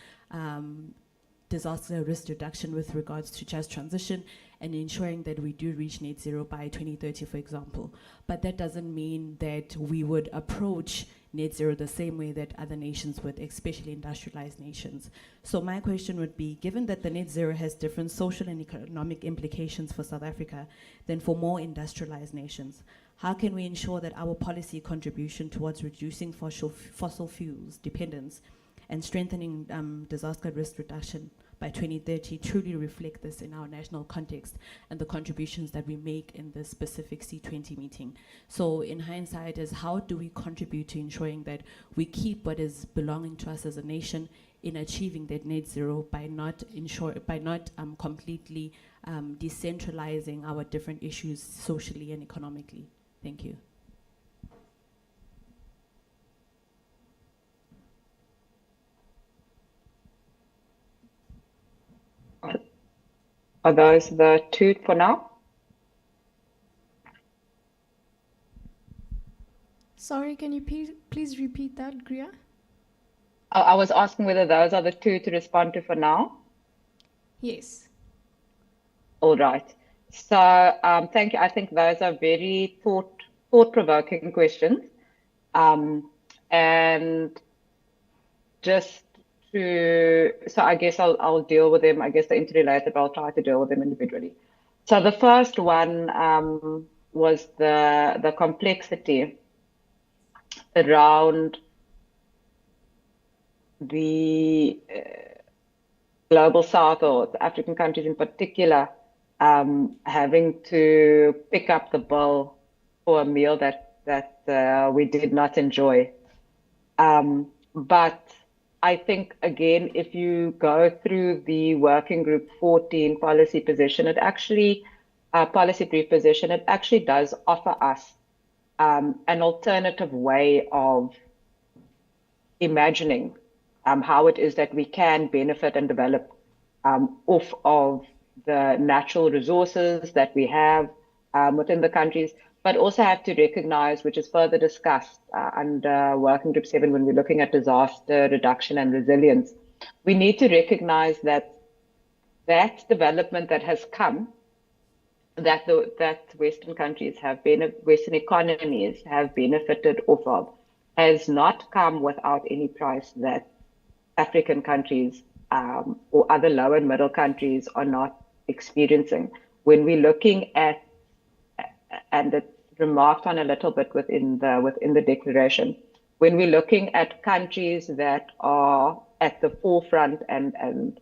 disaster risk reduction with regards to just transition and ensuring that we do reach net zero by 2030, for example. But that doesn't mean that we would approach net zero the same way that other nations would, especially industrialized nations. So my question would be, given that the net zero has different social and economic implications for South Africa than for more industrialized nations, how can we ensure that our policy contribution towards reducing fossil fuels dependence and strengthening disaster risk reduction by 2030 truly reflect this in our national context and the contributions that we make in this specific C20 meeting? So in hindsight, is how do we contribute to ensuring that we keep what is belonging to us as a nation in achieving that net zero by not completely decentralizing our different issues socially and economically? Thank you. Are those the two for now? Sorry, can you please repeat that, Griya? I was asking whether those are the two to respond to for now. Yes. All right. So thank you. I think those are very thought-provoking questions. And just so I guess I'll deal with them. I guess they're interrelated, but I'll try to deal with them individually. So the first one was the complexity around the global South, or the African countries in particular, having to pick up the bill for a meal that we did not enjoy. But I think, again, if you go through the Working Group 14 policy position, policy brief position, it actually does offer us an alternative way of imagining how it is that we can benefit and develop off of the natural resources that we have within the countries, but also have to recognize, which is further discussed under Working Group 7 when we're looking at disaster reduction and resilience, we need to recognize that development that has come, that Western countries have Western economies have benefited off of, has not come without any price that African countries or other low and middle countries are not experiencing. When we're looking at, and it's remarked on a little bit within the declaration, when we're looking at countries that are at the forefront and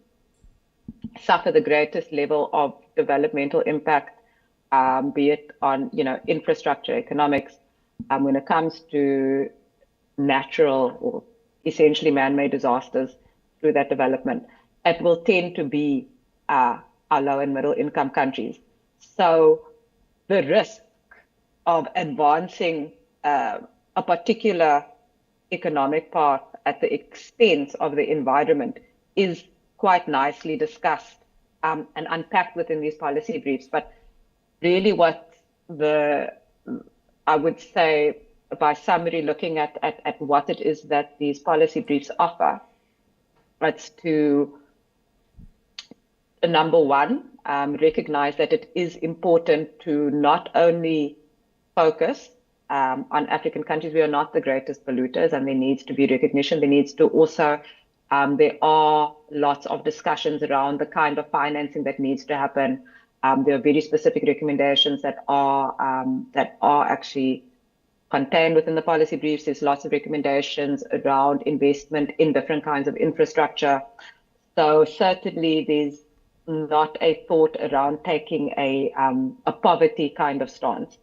suffer the greatest level of developmental impact, be it on infrastructure, economics, when it comes to natural or essentially man-made disasters through that development, it will tend to be our low and middle income countries. So the risk of advancing a particular economic path at the expense of the environment is quite nicely discussed and unpacked within these policy briefs. But really what I would say, by summary, looking at what it is that these policy briefs offer, it's to, number one, recognize that it is important to not only focus on African countries. We are not the greatest polluters, and there needs to be recognition. There needs to also, there are lots of discussions around the kind of financing that needs to happen. There are very specific recommendations that are actually contained within the policy briefs. There's lots of recommendations around investment in different kinds of infrastructure. So certainly there's not a thought around taking a poverty kind of stance.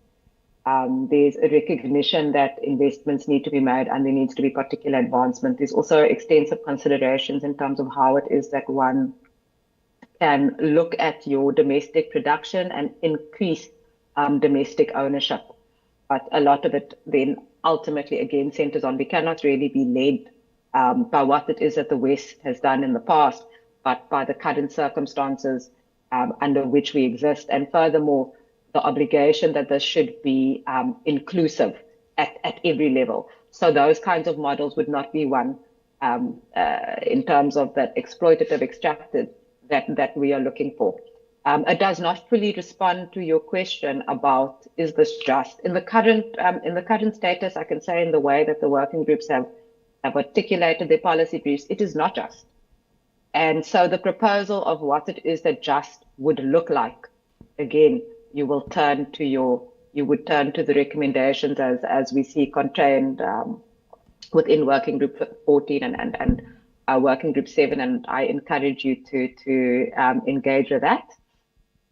There's a recognition that investments need to be made and there needs to be particular advancement. There's also extensive considerations in terms of how it is that one can look at your domestic production and increase domestic ownership. But a lot of it then ultimately again centers on, we cannot really be led by what it is that the West has done in the past, but by the current circumstances under which we exist. And furthermore, the obligation that this should be inclusive at every level. So those kinds of models would not be one in terms of that exploitative extracted that we are looking for. It does not fully respond to your question about, is this just? In the current status, I can say in the way that the working groups have articulated their policy briefs, it is not just. And so the proposal of what it is that just would look like, again, you would turn to the recommendations as we see contained within Working Group 14 and Working Group 7, and I encourage you to engage with that.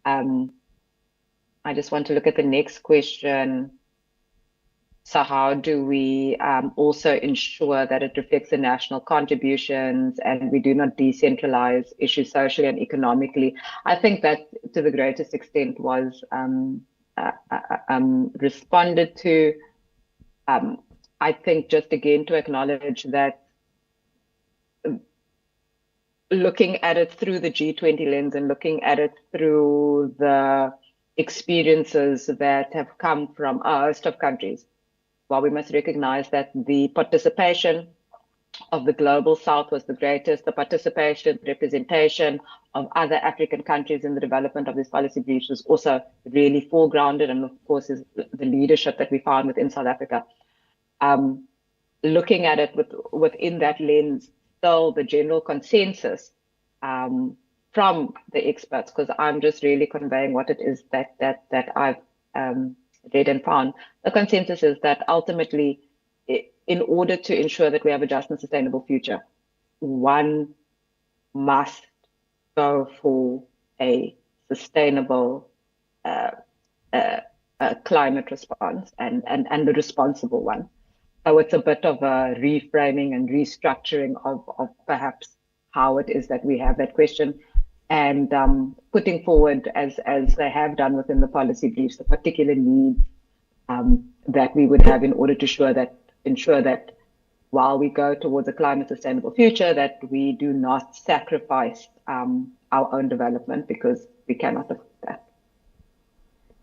I just want to look at the next question. So how do we also ensure that it reflects the national contributions and we do not decentralize issues socially and economically? I think that to the greatest extent was responded to. I think just again to acknowledge that looking at it through the G20 lens and looking at it through the experiences that have come from a host of countries, while we must recognize that the participation of the global south was the greatest, the participation, representation of other African countries in the development of these policy briefs was also really foregrounded, and of course is the leadership that we found within South Africa. Looking at it within that lens, still the general consensus from the experts, because I'm just really conveying what it is that I've read and found. The consensus is that ultimately, in order to ensure that we have a just and sustainable future, one must go for a sustainable climate response and the responsible one. So it's a bit of a reframing and restructuring of perhaps how it is that we have that question, and putting forward, as they have done within the policy briefs, the particular needs that we would have in order to ensure that while we go towards a climate sustainable future, that we do not sacrifice our own development, because we cannot afford that.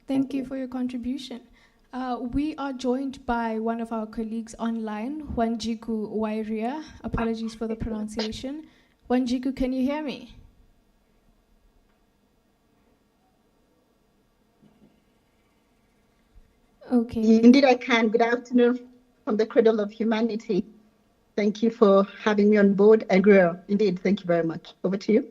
Thank you for your contribution. We are joined by one of our colleagues online, Wanjiku Wairia. Apologies for the pronunciation. Wanjiku, can you hear me? Okay. Indeed, I can. Good afternoon from the Cradle of Humanity. Thank you for having me on board. And indeed, thank you very much. Over to you.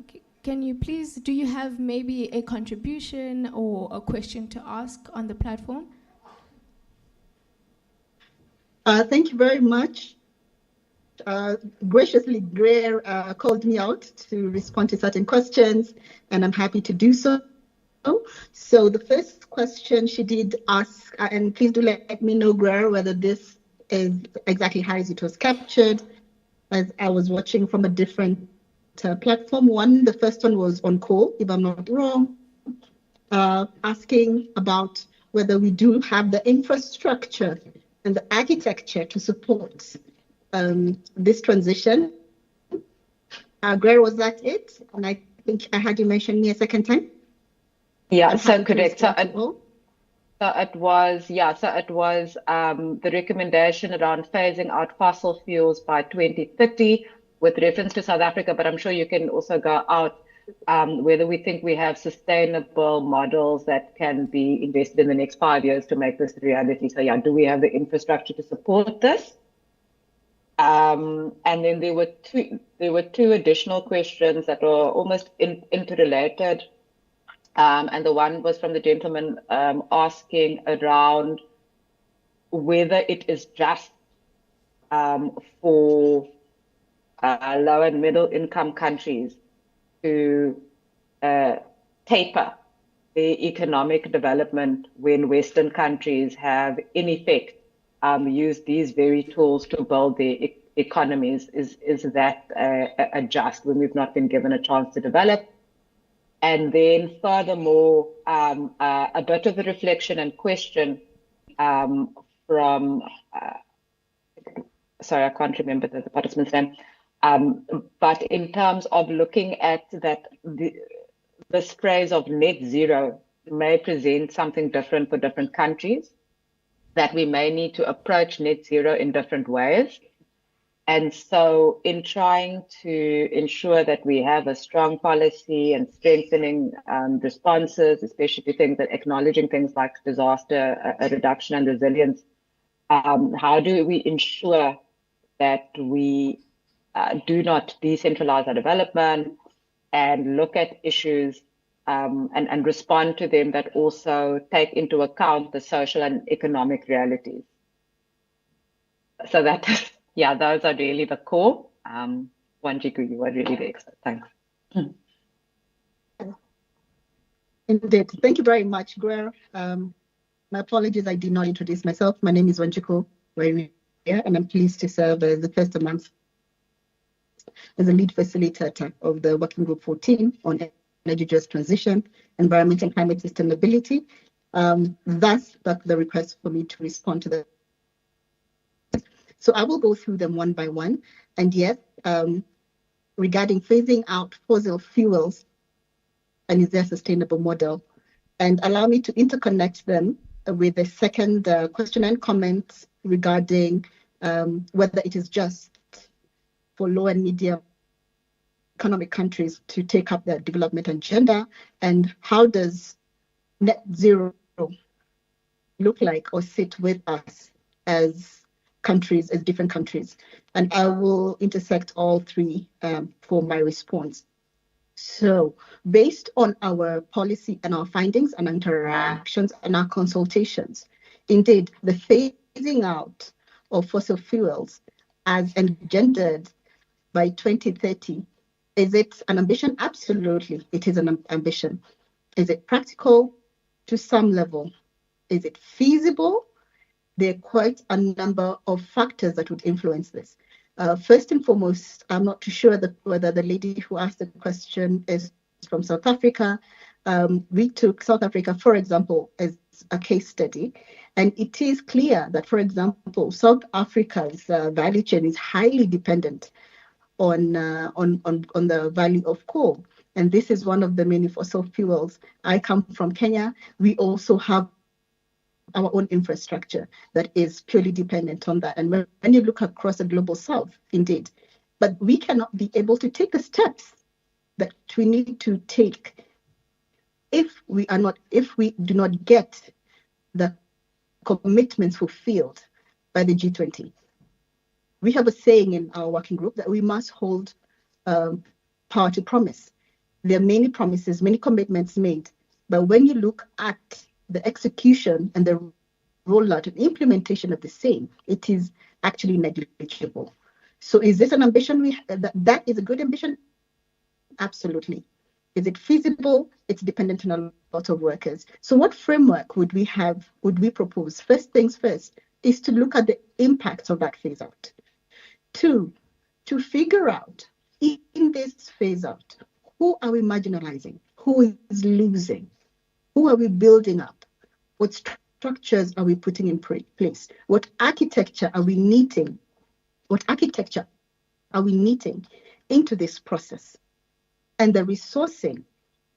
Okay. Can you please, do you have maybe a contribution or a question to ask on the platform? Thank you very much. Graciously, Greer called me out to respond to certain questions, and I'm happy to do so. So the first question she did ask, and please do let me know, Greer, whether this is exactly how it was captured, as I was watching from a different platform. The first one was on call, if I'm not wrong, asking about whether we do have the infrastructure and the architecture to support this transition. Greer, was that it? And I think I had you mention me a second time. Yeah, so correct. So So it was the recommendation around phasing out fossil fuels by 2030 with reference to South Africa, but I'm sure you can also go out whether we think we have sustainable models that can be invested in the next 5 years to make this a reality. So yeah, do we have the infrastructure to support this? And then there were two additional questions that were almost interrelated. And the one was from the gentleman asking around whether it is just for low and middle income countries to taper the economic development when Western countries have, in effect, used these very tools to build their economies. Is that a just when we've not been given a chance to develop? And then furthermore, a bit of a reflection and question from, sorry, I can't remember the participant's name, but in terms of looking at that, this phrase of net zero may present something different for different countries, that we may need to approach net zero in different ways. And so in trying to ensure that we have a strong policy and strengthening responses, especially to things that acknowledging things like disaster reduction and resilience, how do we ensure that we do not decentralize our development and look at issues and respond to them that also take into account the social and economic realities? So that yeah, those are really the core. Wanjiku, you were really the expert. Thanks. Indeed. Thank you very much, Greer. My apologies, I did not introduce myself. My name is Wanjiku Wairia, and I'm pleased to serve as the first amongst as a lead facilitator of the Working Group 14 on energy just transition, environment and climate sustainability. Thus, the request for me to respond to the. So I will go through them one by one. And yes, regarding phasing out fossil fuels, and is there a sustainable model? And allow me to interconnect them with the second question and comments regarding whether it is just for low and medium economic countries to take up their development agenda, and how does net zero look like or sit with us as countries, as different countries. And I will intersect all three for my response. So based on our policy and our findings and interactions and our consultations, indeed, the phasing out of fossil fuels as engendered by 2030, is it an ambition? Absolutely, it is an ambition. Is it practical? To some level. Is it feasible? There are quite a number of factors that would influence this. First and foremost, I'm not too sure whether the lady who asked the question is from South Africa. We took South Africa, for example, as a case study, and it is clear that, for example, South Africa's value chain is highly dependent on the value of coal, and this is one of the many fossil fuels. I come from Kenya. We also have our own infrastructure that is purely dependent on that. And when you look across the global south, indeed, but we cannot be able to take the steps that we need to take if we do not get the commitments fulfilled by the G20. We have a saying in our working group that we must hold power to promise. There are many promises, many commitments made, but when you look at the execution and the rollout and implementation of the same, it is actually negligible. So is this an ambition that is a good ambition? Absolutely. Is it feasible? It's dependent on a lot of workers. So what framework would we propose? First things first is to look at the impacts of that phase out. Two, to figure out in this phase out, who are we marginalizing? Who is losing? Who are we building up? What structures are we putting in place? What architecture are we knitting? What architecture are we knitting into this process? And the resourcing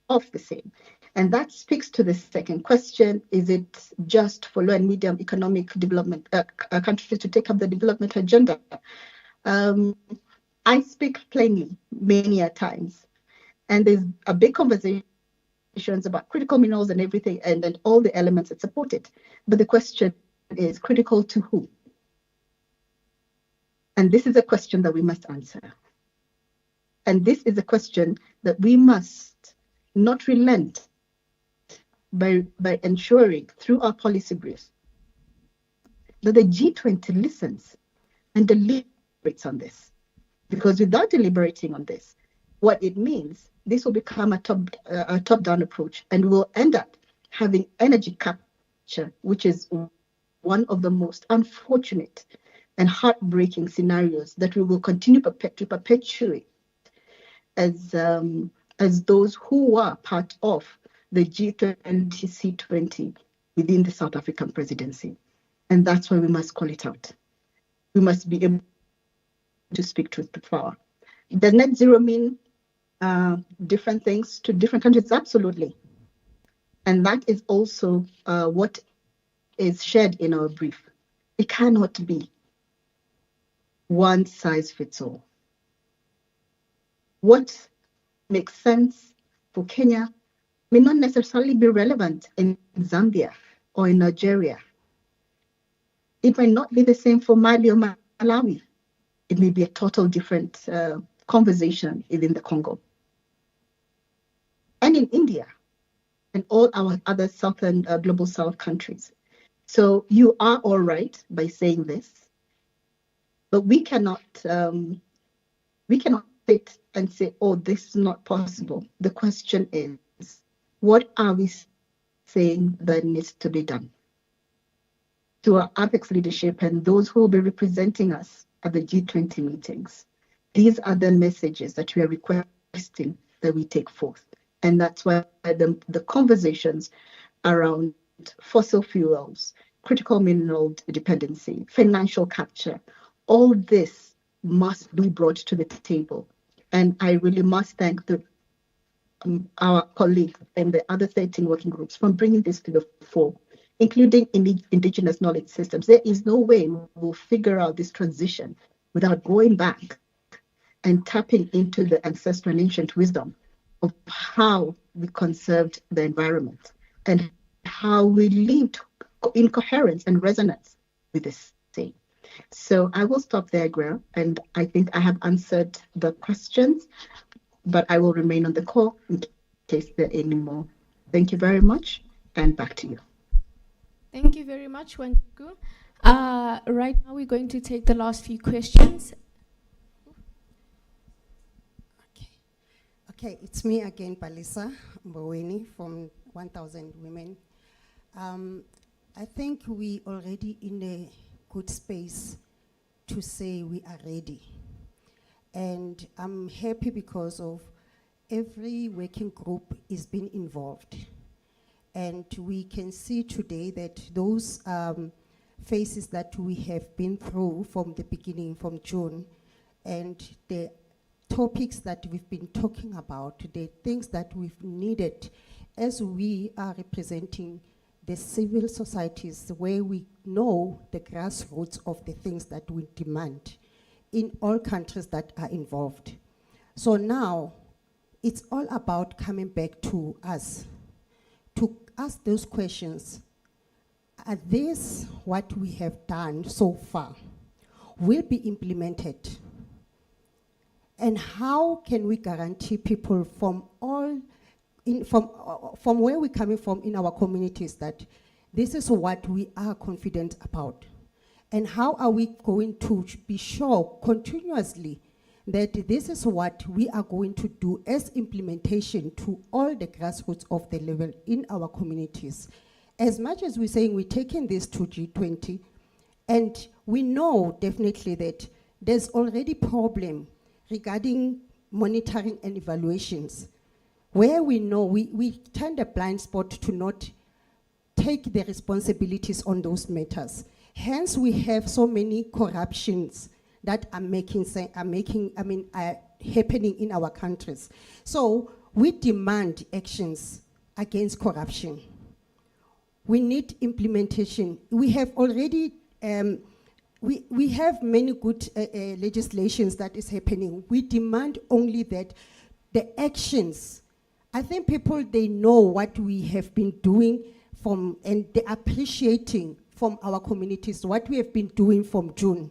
of the same. And that speaks to the second question: is it just for low and medium economic development countries to take up the development agenda? I speak plainly many a times, and there's a big conversation about critical minerals and everything, and all the elements that support it. But the question is, critical to who? And this is a question that we must answer. And this is a question that we must not relent by ensuring through our policy briefs that the G20 listens and deliberates on this. Because without deliberating on this, what it means, this will become a top-down approach, and we'll end up having energy capture, which is one of the most unfortunate and heartbreaking scenarios that we will continue to perpetuate as those who are part of the G20, C20 within the South African presidency. And that's why we must call it out. We must be able to speak truth to power. Does net zero mean different things to different countries? Absolutely. And that is also what is shared in our brief. It cannot be one size fits all. What makes sense for Kenya may not necessarily be relevant in Zambia or in Nigeria. It may not be the same for Mali or Malawi. It may be a total different conversation within the Congo. And in India and all our other southern global south countries. So you are all right by saying this, but we cannot sit and say, oh, this is not possible. The question is, what are we saying that needs to be done? To our APEX leadership and those who will be representing us at the G20 meetings, these are the messages that we are requesting that we take forth. And that's why the conversations around fossil fuels, critical mineral dependency, financial capture, all this must be brought to the table. And I really must thank our colleagues and the other 13 working groups for bringing this to the fore, including indigenous knowledge systems. There is no way we'll figure out this transition without going back and tapping into the ancestral and ancient wisdom of how we conserved the environment and how we lived in coherence and resonance with this thing. So I will stop there, Greer, and I think I have answered the questions, but I will remain on the call in case there are any more. Thank you very much, and back to you. Thank you very much, Wanjiku. Right now, we're going to take the last few questions. Okay, it's me again, Palisa Mboweni from 1000 Women. I think we already in a good space to say we are ready. And I'm happy because of every working group is being involved. And we can see today that those phases that we have been through from the beginning, from June, and the topics that we've been talking about, the things that we've needed as we are representing the civil societies where we know the grassroots of the things that we demand in all countries that are involved. So now it's all about coming back to us to ask those questions. Are this what we have done so far will be implemented? And how can we guarantee people from where we're coming from in our communities that this is what we are confident about? And how are we going to be sure continuously that this is what we are going to do as implementation to all the grassroots of the level in our communities? As much as we're saying we're taking this to G20, and we know definitely that there's already problem regarding monitoring and evaluations, where we know we turned a blind spot to not take the responsibilities on those matters. Hence, we have so many corruptions that are happening in our countries. So we demand actions against corruption. We need implementation. We have already, we have many good legislations that is happening. We demand only that the actions, I think people, they know what we have been doing and they're appreciating from our communities what we have been doing from June.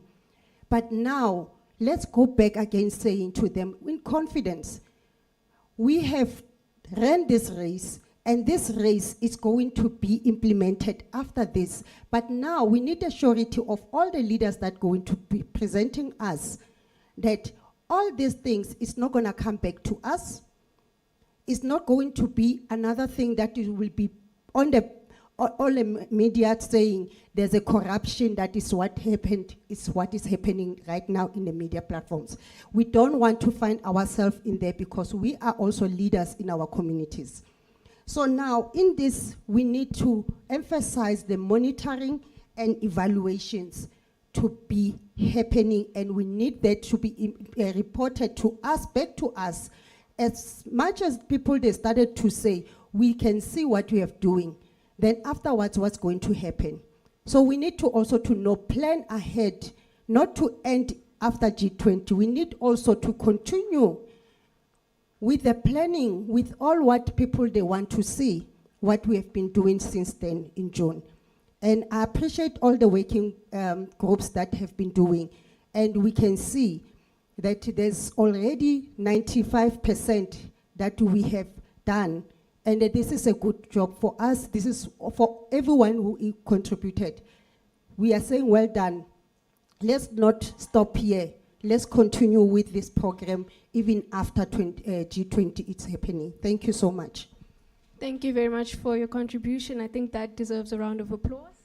But now, let's go back again saying to them in confidence, we have ran this race, and this race is going to be implemented after this. But now we need a surety of all the leaders that are going to be presenting us that all these things is not going to come back to us. It's not going to be another thing that will be on all the media saying there's a corruption, that is what happened, is what is happening right now in the media platforms. We don't want to find ourselves in there because we are also leaders in our communities. So now in this, we need to emphasize the monitoring and evaluations to be happening, and we need that to be reported to us, back to us. As much as people, they started to say, we can see what we are doing, then afterwards what's going to happen. So we need to also to know, plan ahead, not to end after G20. We need also to continue with the planning, with all what people they want to see, what we have been doing since then in June. And I appreciate all the working groups that have been doing. And we can see that there's already 95% that we have done. And this is a good job for us. This is for everyone who contributed. We are saying well done. Let's not stop here. Let's continue with this program even after G20 it's happening. Thank you so much. Thank you very much for your contribution. I think that deserves a round of applause.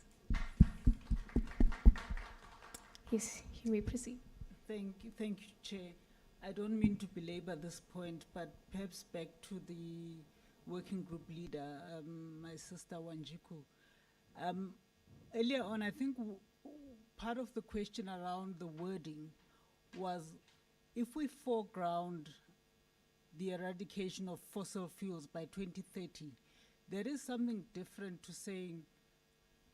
Yes, you may proceed. Thank you, Chair. I don't mean to belabor this point, but perhaps back to the working group leader, my sister Wanjiku. Earlier on, I think part of the question around the wording was, if we foreground the eradication of fossil fuels by 2030, there is something different to saying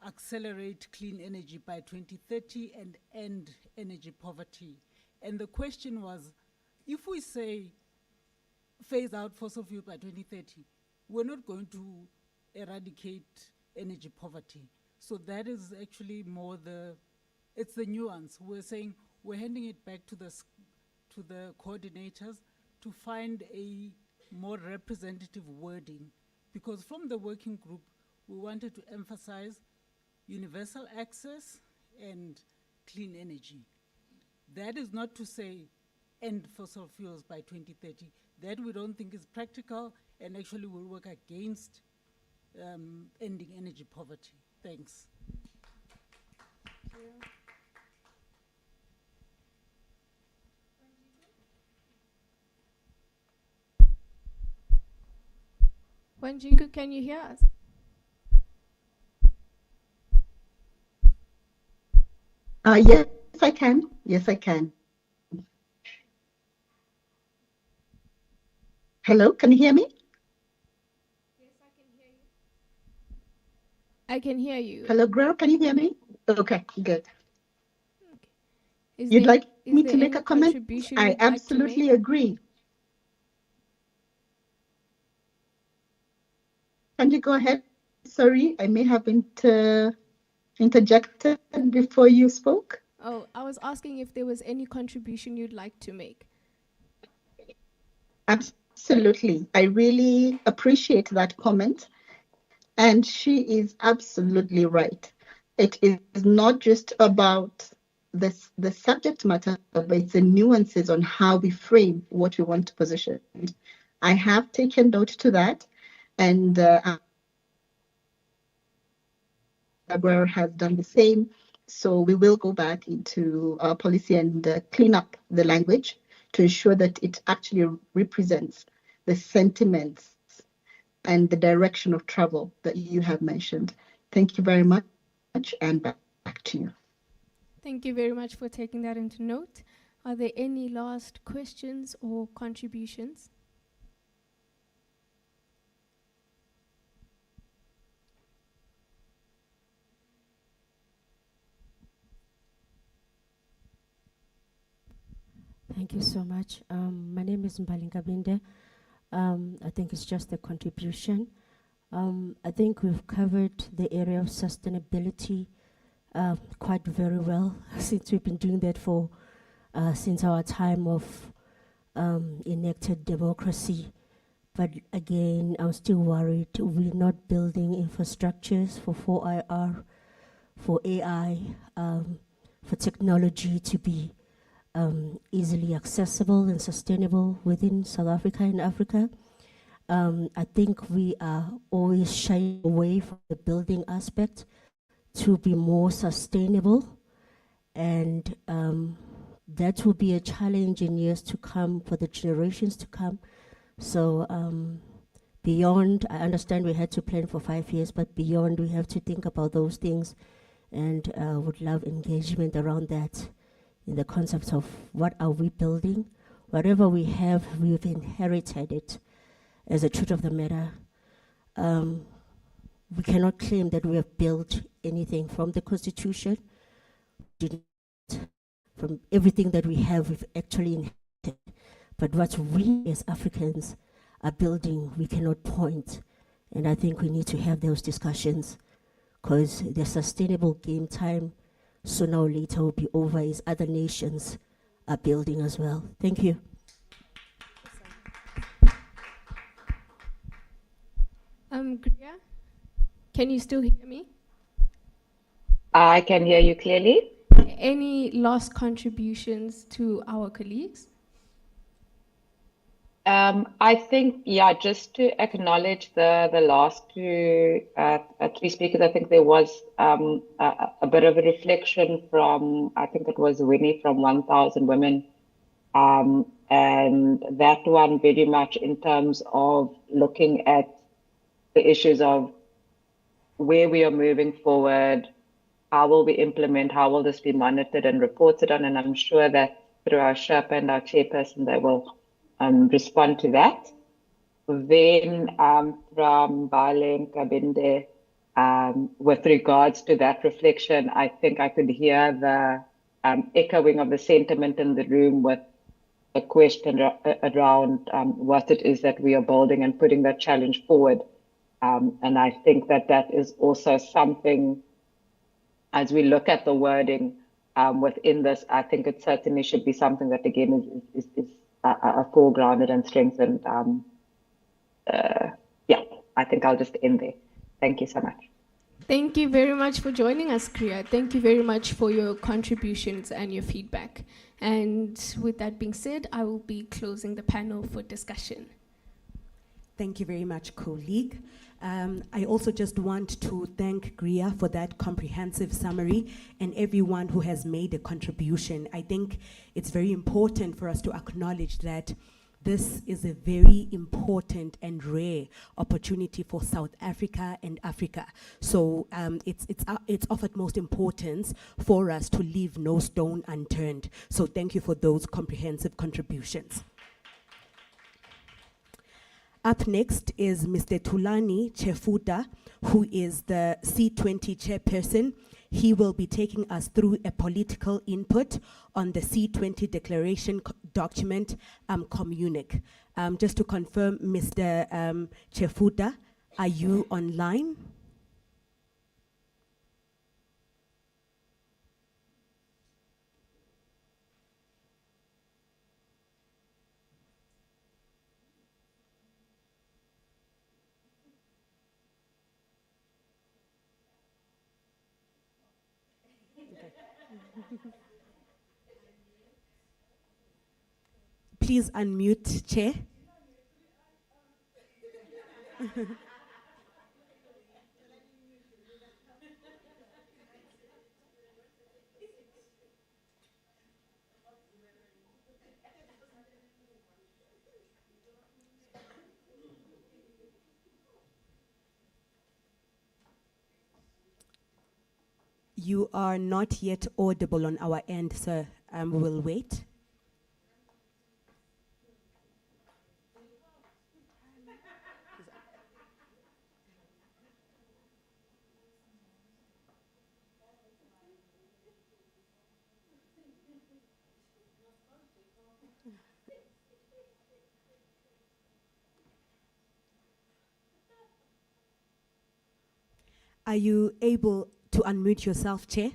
accelerate clean energy by 2030 and end energy poverty. And the question was, if we say phase out fossil fuel by 2030, we're not going to eradicate energy poverty. So that is actually more it's the nuance. We're saying we're handing it back to the coordinators to find a more representative wording, because from the working group, we wanted to emphasize universal access and clean energy. That is not to say end fossil fuels by 2030. That we don't think is practical and actually will work against ending energy poverty. Thanks. Wanjiku, can you hear us? Yes, I can. Yes, I can. Hello, can you hear me? Yes, I can hear you. I can hear you. Hello, girl, can you hear me? Okay, good. Okay. You'd like me to make a comment? I absolutely agree. Can you go ahead? Sorry, I may have interjected before you spoke. Oh, I was asking if there was any contribution you'd like to make. Absolutely. I really appreciate that comment. And she is absolutely right. It is not just about the subject matter, but it's the nuances on how we frame what we want to position. I have taken note to that, and Aguero has done the same. So we will go back into our policy and clean up the language to ensure that it actually represents the sentiments and the direction of travel that you have mentioned. Thank you very much, and back to you. Thank you very much for taking that into note. Are there any last questions or contributions? Thank you so much. My name is Mbalinga Binde. I think it's just a contribution. I think we've covered the area of sustainability quite very well since we've been doing that for since our time of enacted democracy. But again, I'm still worried we're not building infrastructures for 4IR, for AI, for technology to be easily accessible and sustainable within South Africa and Africa. I think we are always shying away from the building aspect to be more sustainable, and that will be a challenge in years to come for the generations to come. So beyond, I understand we had to plan for 5 years, but beyond, we have to think about those things, and would love engagement around that in the concept of what are we building. Whatever we have, we've inherited it. As a truth of the matter, we cannot claim that we have built anything from the Constitution. From everything that we have, we've actually inherited. But what we as Africans are building, we cannot point. And I think we need to have those discussions, because the sustainable game time sooner or later will be over as other nations are building as well. Thank you. Gria, can you still hear me? I can hear you clearly. Any last contributions to our colleagues? I think, yeah, just to acknowledge the last two, three speakers, I think there was a bit of a reflection from, I think it was Winnie from 1000 Women. And that one very much in terms of looking at the issues of where we are moving forward, how will we implement, how will this be monitored and reported on, and I'm sure that through our Sherpa and our chairperson, they will respond to that. Then from Bale Kabinde, with regards to that reflection, I think I could hear the echoing of the sentiment in the room with a question around what it is that we are building and putting that challenge forward. And I think that that is also something, as we look at the wording within this, I think it certainly should be something that, again, is foregrounded and strengthened. Yeah, I think I'll just end there. Thank you so much. Thank you very much for joining us, Kriya. Thank you very much for your contributions and your feedback. And with that being said, I will be closing the panel for discussion. Thank you very much, colleague. I also just want to thank Gria for that comprehensive summary and everyone who has made a contribution. I think it's very important for us to acknowledge that this is a very important and rare opportunity for South Africa and Africa. So it's of utmost importance for us to leave no stone unturned. So thank you for those comprehensive contributions. Up next is Mr. Tulani Chefuta, who is the C20 chairperson. He will be taking us through a political input on the C20 declaration document, Communic. Just to confirm, Mr. Chefuta, are you online? Please unmute, Chair. You are not yet audible on our end, sir. We'll wait. Are you able to unmute yourself, Chair?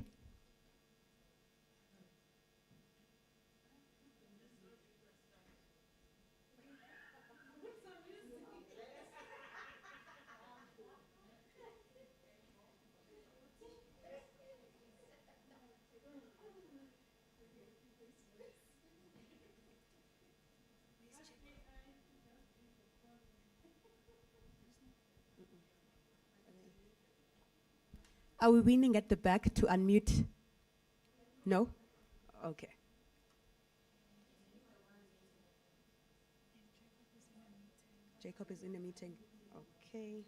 Are we winning at the back to unmute? No? Okay. Jacob is in a meeting. Okay.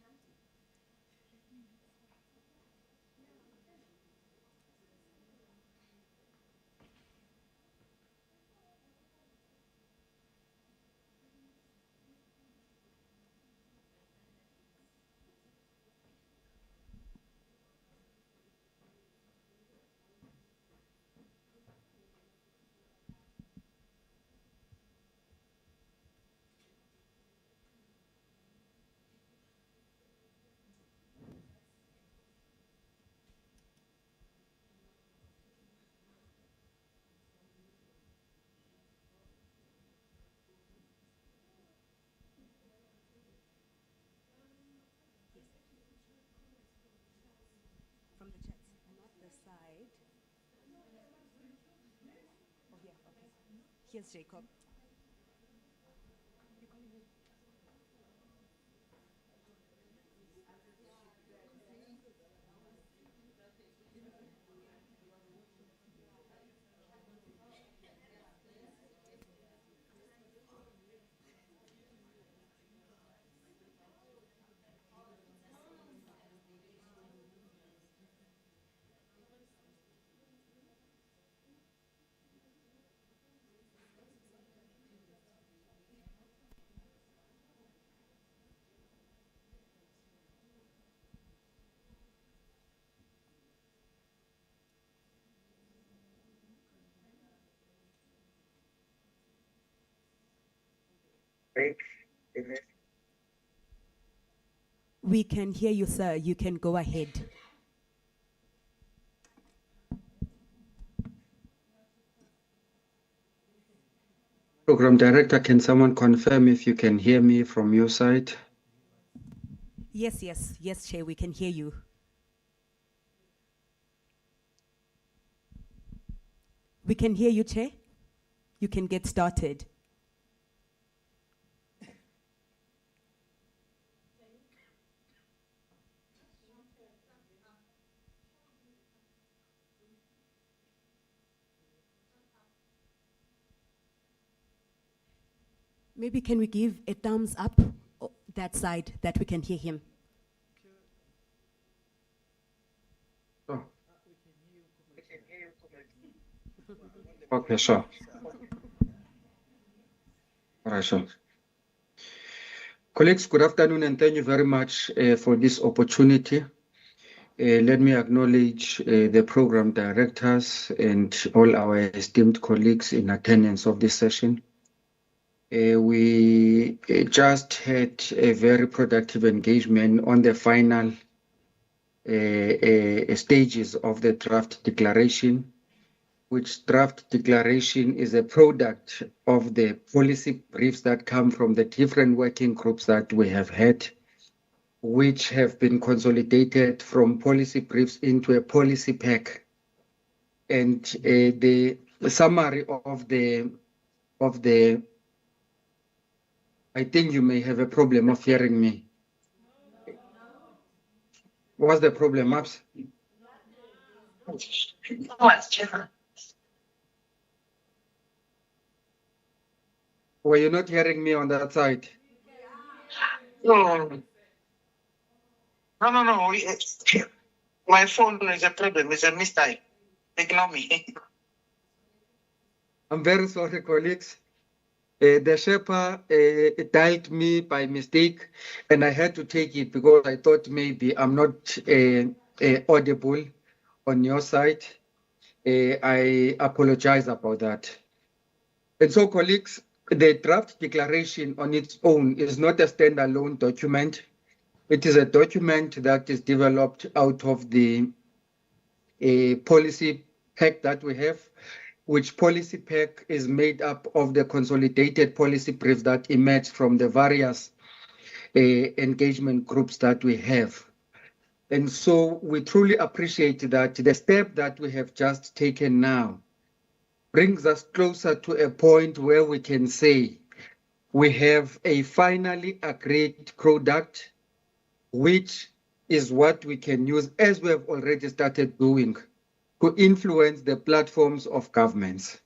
From the chat, not the side. Oh, yeah, okay. Here's Jacob. We can hear you, sir. You can go ahead. Program Director, can someone confirm if you can hear me from your side? Yes, Chair, we can hear you. We can hear you, Chair. You can get started. Maybe can we give a thumbs up that side that we can hear him? Oh. Okay, sure. All right, sure. Colleagues, good afternoon and thank you very much for this opportunity. Let me acknowledge the program directors and all our esteemed colleagues in attendance of this session. We just had a very productive engagement on the final stages of the draft declaration, which draft declaration is a product of the policy briefs that come from the different working groups that we have had, which have been consolidated from policy briefs into a policy pack. And the summary of the I think you may have a problem of hearing me. What's the problem, Maps? Were you not hearing me on that side? No. My phone is a problem. It's a mistake. Ignore me. I'm very sorry, colleagues. The Sherpa dialed me by mistake, and I had to take it because I thought maybe I'm not audible on your side. I apologize about that. And so, colleagues, the draft declaration on its own is not a standalone document. It is a document that is developed out of the policy pack that we have, which policy pack is made up of the consolidated policy briefs that emerge from the various engagement groups that we have. And so we truly appreciate that the step that we have just taken now brings us closer to a point where we can say we have a finally agreed product, which is what we can use, as we have already started doing, to influence the platforms of governments.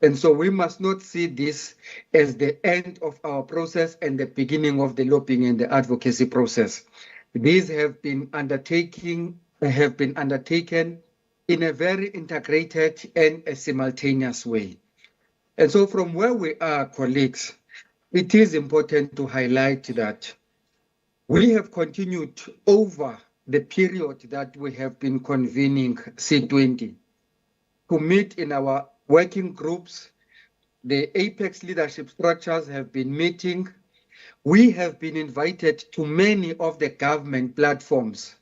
And so we must not see this as the end of our process and the beginning of the lobbying and the advocacy process. These have been undertaken in a very integrated and a simultaneous way. And so from where we are, colleagues, it is important to highlight that we have continued over the period that we have been convening C20 to meet in our working groups. The Apex leadership structures have been meeting. We have been invited to many of the government platforms,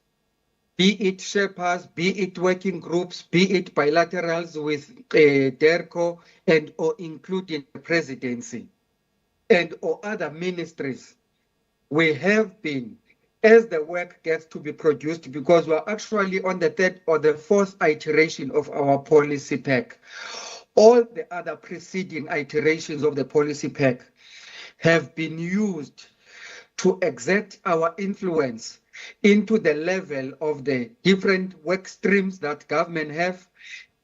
be it Sherpas, be it working groups, be it bilaterals with DERCO and or including the presidency and or other ministries. We have been, as the work gets to be produced, because we're actually on the third or the fourth iteration of our policy pack. All the other preceding iterations of the policy pack have been used to exert our influence into the level of the different work streams that government have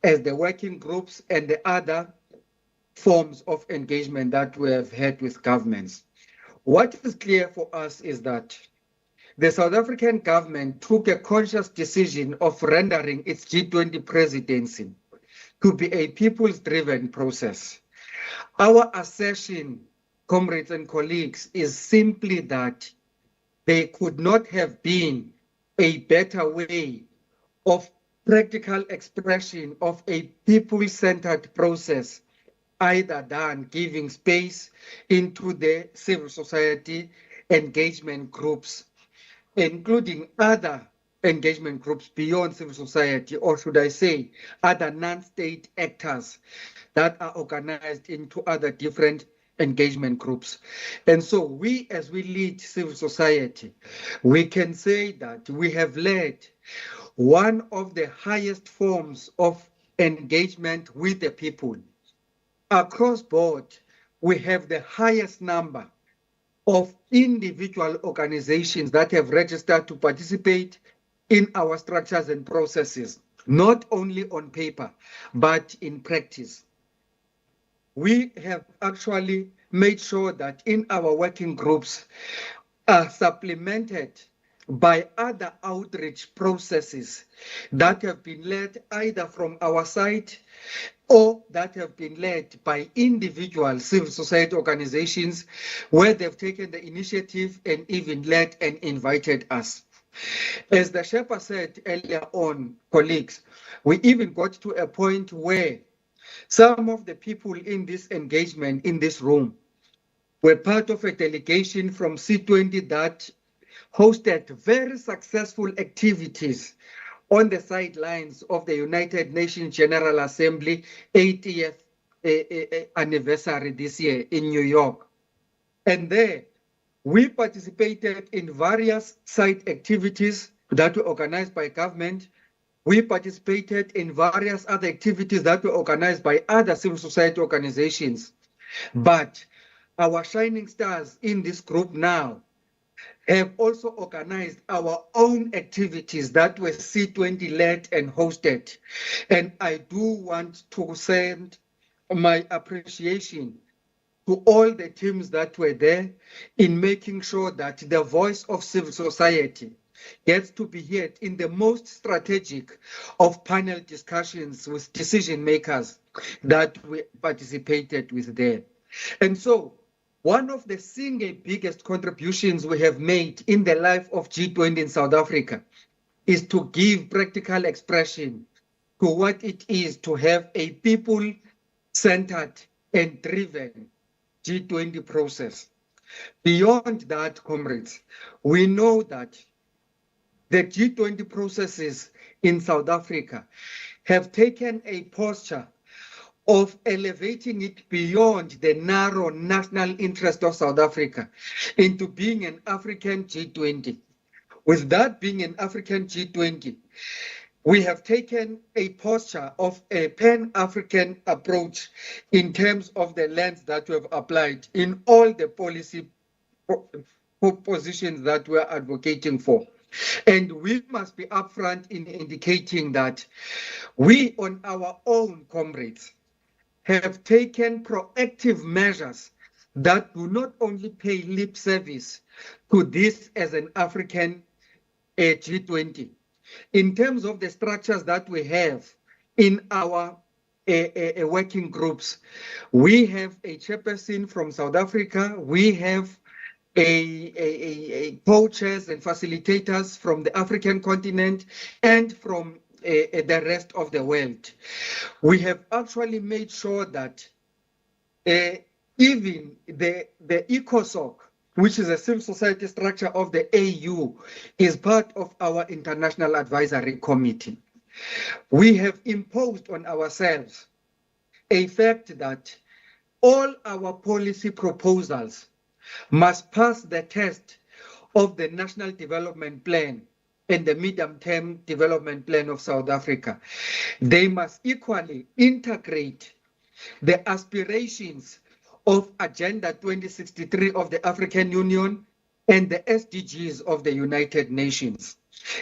as the working groups and the other forms of engagement that we have had with governments. What is clear for us is that the South African government took a conscious decision of rendering its G20 presidency to be a people's-driven process. Our assertion, comrades and colleagues, is simply that there could not have been a better way of practical expression of a people-centered process, either than giving space into the civil society engagement groups, including other engagement groups beyond civil society, or should I say, other non-state actors that are organized into other different engagement groups. And so we, as we lead civil society, we can say that we have led one of the highest forms of engagement with the people. Across board, we have the highest number of individual organizations that have registered to participate in our structures and processes, not only on paper, but in practice. We have actually made sure that in our working groups are supplemented by other outreach processes that have been led either from our side or that have been led by individual civil society organizations where they've taken the initiative and even led and invited us. As the Sherpa said earlier on, colleagues, we even got to a point where some of the people in this engagement in this room were part of a delegation from C20 that hosted very successful activities on the sidelines of the United Nations General Assembly 80th anniversary this year in New York. And there, we participated in various site activities that were organized by government. We participated in various other activities that were organized by other civil society organizations. But our shining stars in this group now have also organized our own activities that were C20 led and hosted. And I do want to send my appreciation to all the teams that were there in making sure that the voice of civil society gets to be heard in the most strategic of panel discussions with decision makers that we participated with there. And so one of the single biggest contributions we have made in the life of G20 in South Africa is to give practical expression to what it is to have a people-centered and driven G20 process. Beyond that, comrades, we know that the G20 processes in South Africa have taken a posture of elevating it beyond the narrow national interest of South Africa into being an African G20. With that being an African G20, we have taken a posture of a pan-African approach in terms of the lens that we have applied in all the policy positions that we're advocating for. And we must be upfront in indicating that we on our own, comrades, have taken proactive measures that do not only pay lip service to this as an African G20. In terms of the structures that we have in our working groups, we have a chairperson from South Africa, we have co-chairs and facilitators from the African continent and from the rest of the world. We have actually made sure that even the ECOSOC, which is a civil society structure of the AU, is part of our International Advisory Committee. We have imposed on ourselves a fact that all our policy proposals must pass the test of the National Development Plan and the Medium-Term Development Plan of South Africa. They must equally integrate the aspirations of Agenda 2063 of the African Union and the SDGs of the United Nations.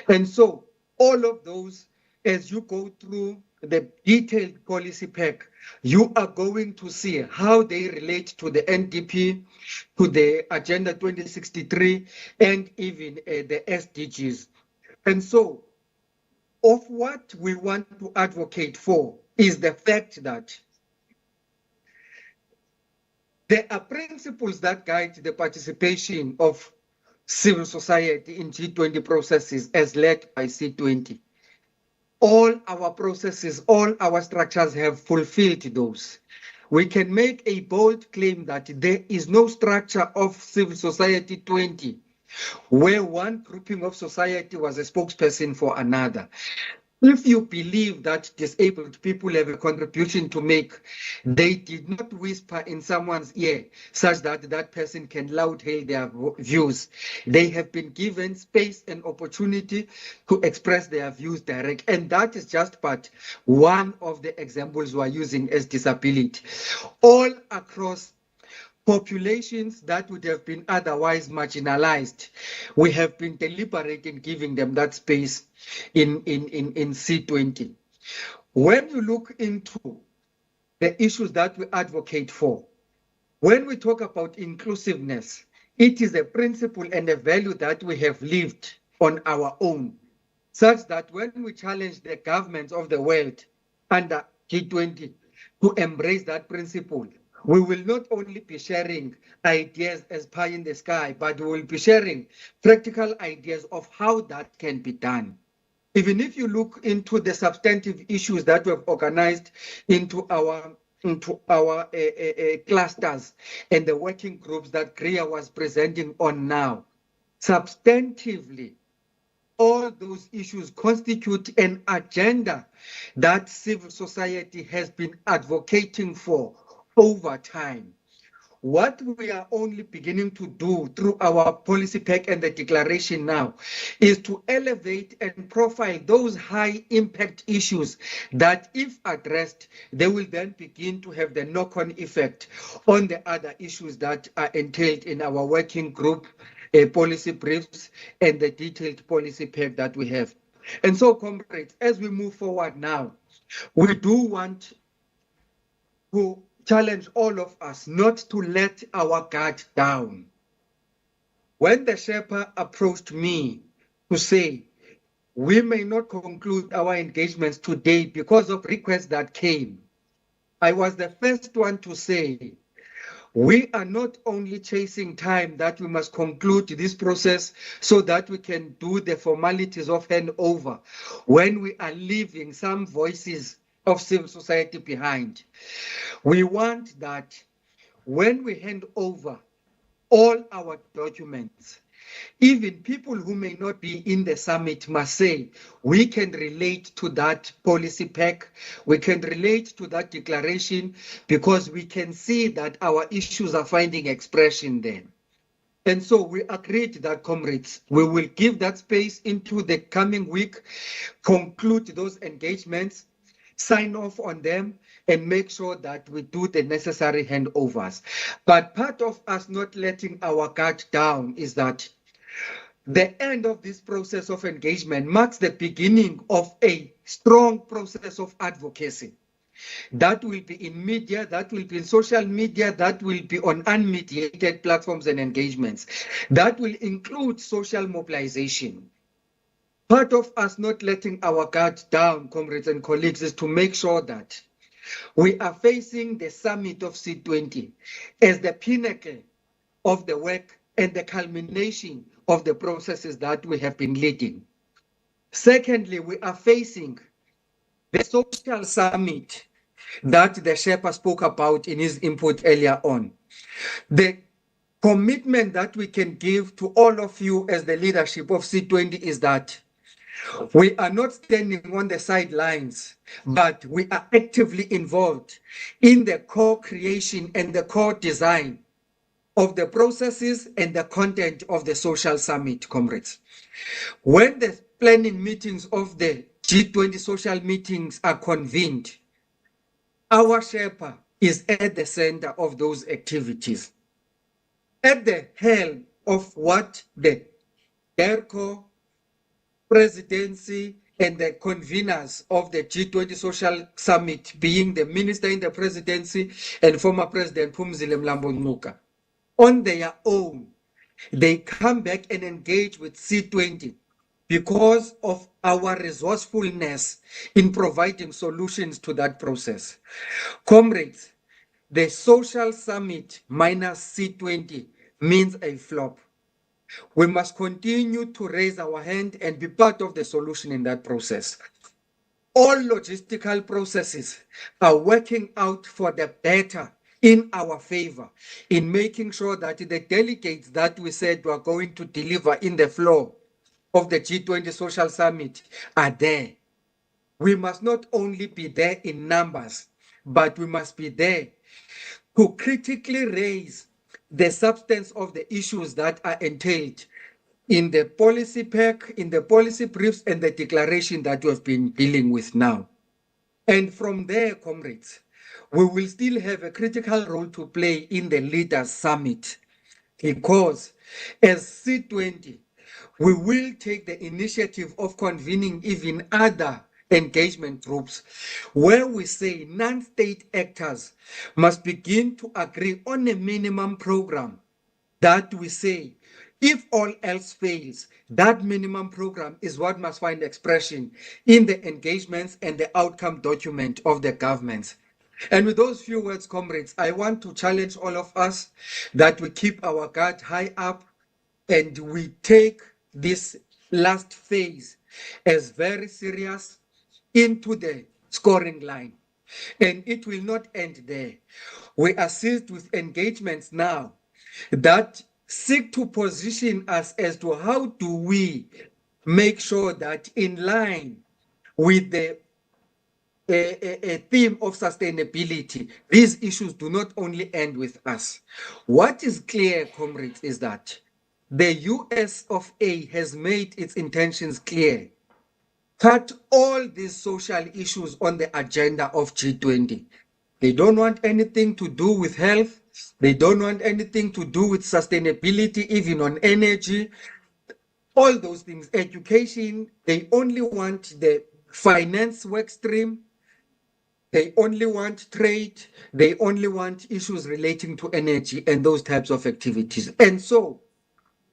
And so all of those, as you go through the detailed policy pack, you are going to see how they relate to the NDP, to the Agenda 2063, and even the SDGs. And so, of what we want to advocate for is the fact that there are principles that guide the participation of civil society in G20 processes as led by C20. All our processes, all our structures have fulfilled those. We can make a bold claim that there is no structure of civil society 20 where one grouping of society was a spokesperson for another. If you believe that disabled people have a contribution to make, they did not whisper in someone's ear such that that person can loud hail their views. They have been given space and opportunity to express their views direct. And that is just but one of the examples we are using as disability. All across populations that would have been otherwise marginalized, we have been deliberate in giving them that space in C20. When you look into the issues that we advocate for, when we talk about inclusiveness, it is a principle and a value that we have lived on our own, such that when we challenge the governments of the world under G20 to embrace that principle, we will not only be sharing ideas as pie in the sky, but we will be sharing practical ideas of how that can be done. Even if you look into the substantive issues that we have organized into our clusters and the working groups that Gria was presenting on now, substantively, all those issues constitute an agenda that civil society has been advocating for over time. What we are only beginning to do through our policy pack and the declaration now is to elevate and profile those high impact issues that, if addressed, they will then begin to have the knock-on effect on the other issues that are entailed in our working group policy briefs and the detailed policy pack that we have. And so, comrades, as we move forward now, we do want to challenge all of us not to let our guard down. When the Sherpa approached me to say, we may not conclude our engagements today because of requests that came, I was the first one to say, we are not only chasing time that we must conclude this process so that we can do the formalities of handover when we are leaving some voices of civil society behind. We want that when we hand over all our documents. Even people who may not be in the summit must say, we can relate to that policy pack, we can relate to that declaration, because we can see that our issues are finding expression there. And so we agreed that, comrades, we will give that space into the coming week, conclude those engagements, sign off on them, and make sure that we do the necessary handovers. But part of us not letting our guard down is that the end of this process of engagement marks the beginning of a strong process of advocacy. That will be in media, that will be in social media, that will be on unmediated platforms and engagements. That will include social mobilization. Part of us not letting our guard down, comrades and colleagues, is to make sure that we are facing the summit of C20 as the pinnacle of the work and the culmination of the processes that we have been leading. Secondly, we are facing the social summit that the Sherpa spoke about in his input earlier on. The commitment that we can give to all of you as the leadership of C20 is that we are not standing on the sidelines, but we are actively involved in the co-creation and the co-design of the processes and the content of the social summit, comrades. When the planning meetings of the G20 social meetings are convened, our Sherpa is at the center of those activities. At the helm of what the DERCO, presidency, and the conveners of the G20 Social Summit, being the minister in the presidency and former President Phumzile Mlambo Ngcuka, on their own, they come back and engage with C20 because of our resourcefulness in providing solutions to that process. Comrades, the social summit minus C20 means a flop. We must continue to raise our hand and be part of the solution in that process. All logistical processes are working out for the better in our favor, in making sure that the delegates that we said were going to deliver in the floor of the G20 Social Summit are there. We must not only be there in numbers, but we must be there to critically raise the substance of the issues that are entailed in the policy pack, in the policy briefs, and the declaration that we have been dealing with now. And from there, comrades, we will still have a critical role to play in the Leaders Summit, because as C20, we will take the initiative of convening even other engagement groups where we say non-state actors must begin to agree on a minimum program that we say, if all else fails, that minimum program is what must find expression in the engagements and the outcome document of the governments. And with those few words, comrades, I want to challenge all of us that we keep our guard high up and we take this last phase as very serious into the scoring line. And it will not end there. We assist with engagements now that seek to position us as to how do we make sure that in line with the a theme of sustainability, these issues do not only end with us. What is clear, comrades, is that the US of A has made its intentions clear. Cut all these social issues on the agenda of G20. They don't want anything to do with health. They don't want anything to do with sustainability, even on energy. All those things, education, they only want the finance work stream. They only want trade. They only want issues relating to energy and those types of activities. And so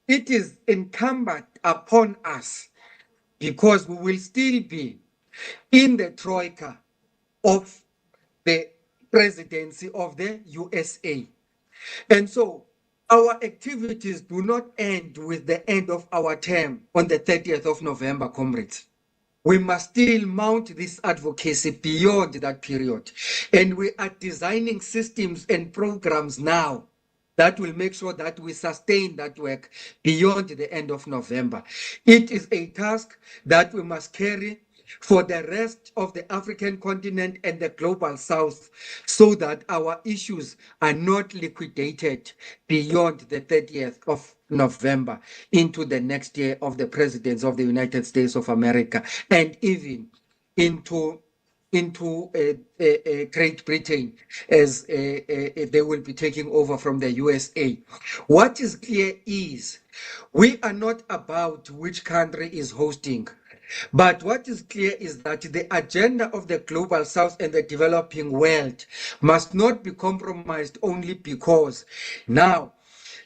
it is incumbent upon us, because we will still be in the troika of the presidency of the USA. And so our activities do not end with the end of our term on the 30th of November, comrades. We must still mount this advocacy beyond that period. And we are designing systems and programs now that will make sure that we sustain that work beyond the end of November. It is a task that we must carry for the rest of the African continent and the global south, so that our issues are not liquidated beyond the 30th of November into the next year of the presidency of the United States of America, and even into Great Britain, as they will be taking over from the USA. What is clear is we are not about which country is hosting, but what is clear is that the agenda of the global south and the developing world must not be compromised only because now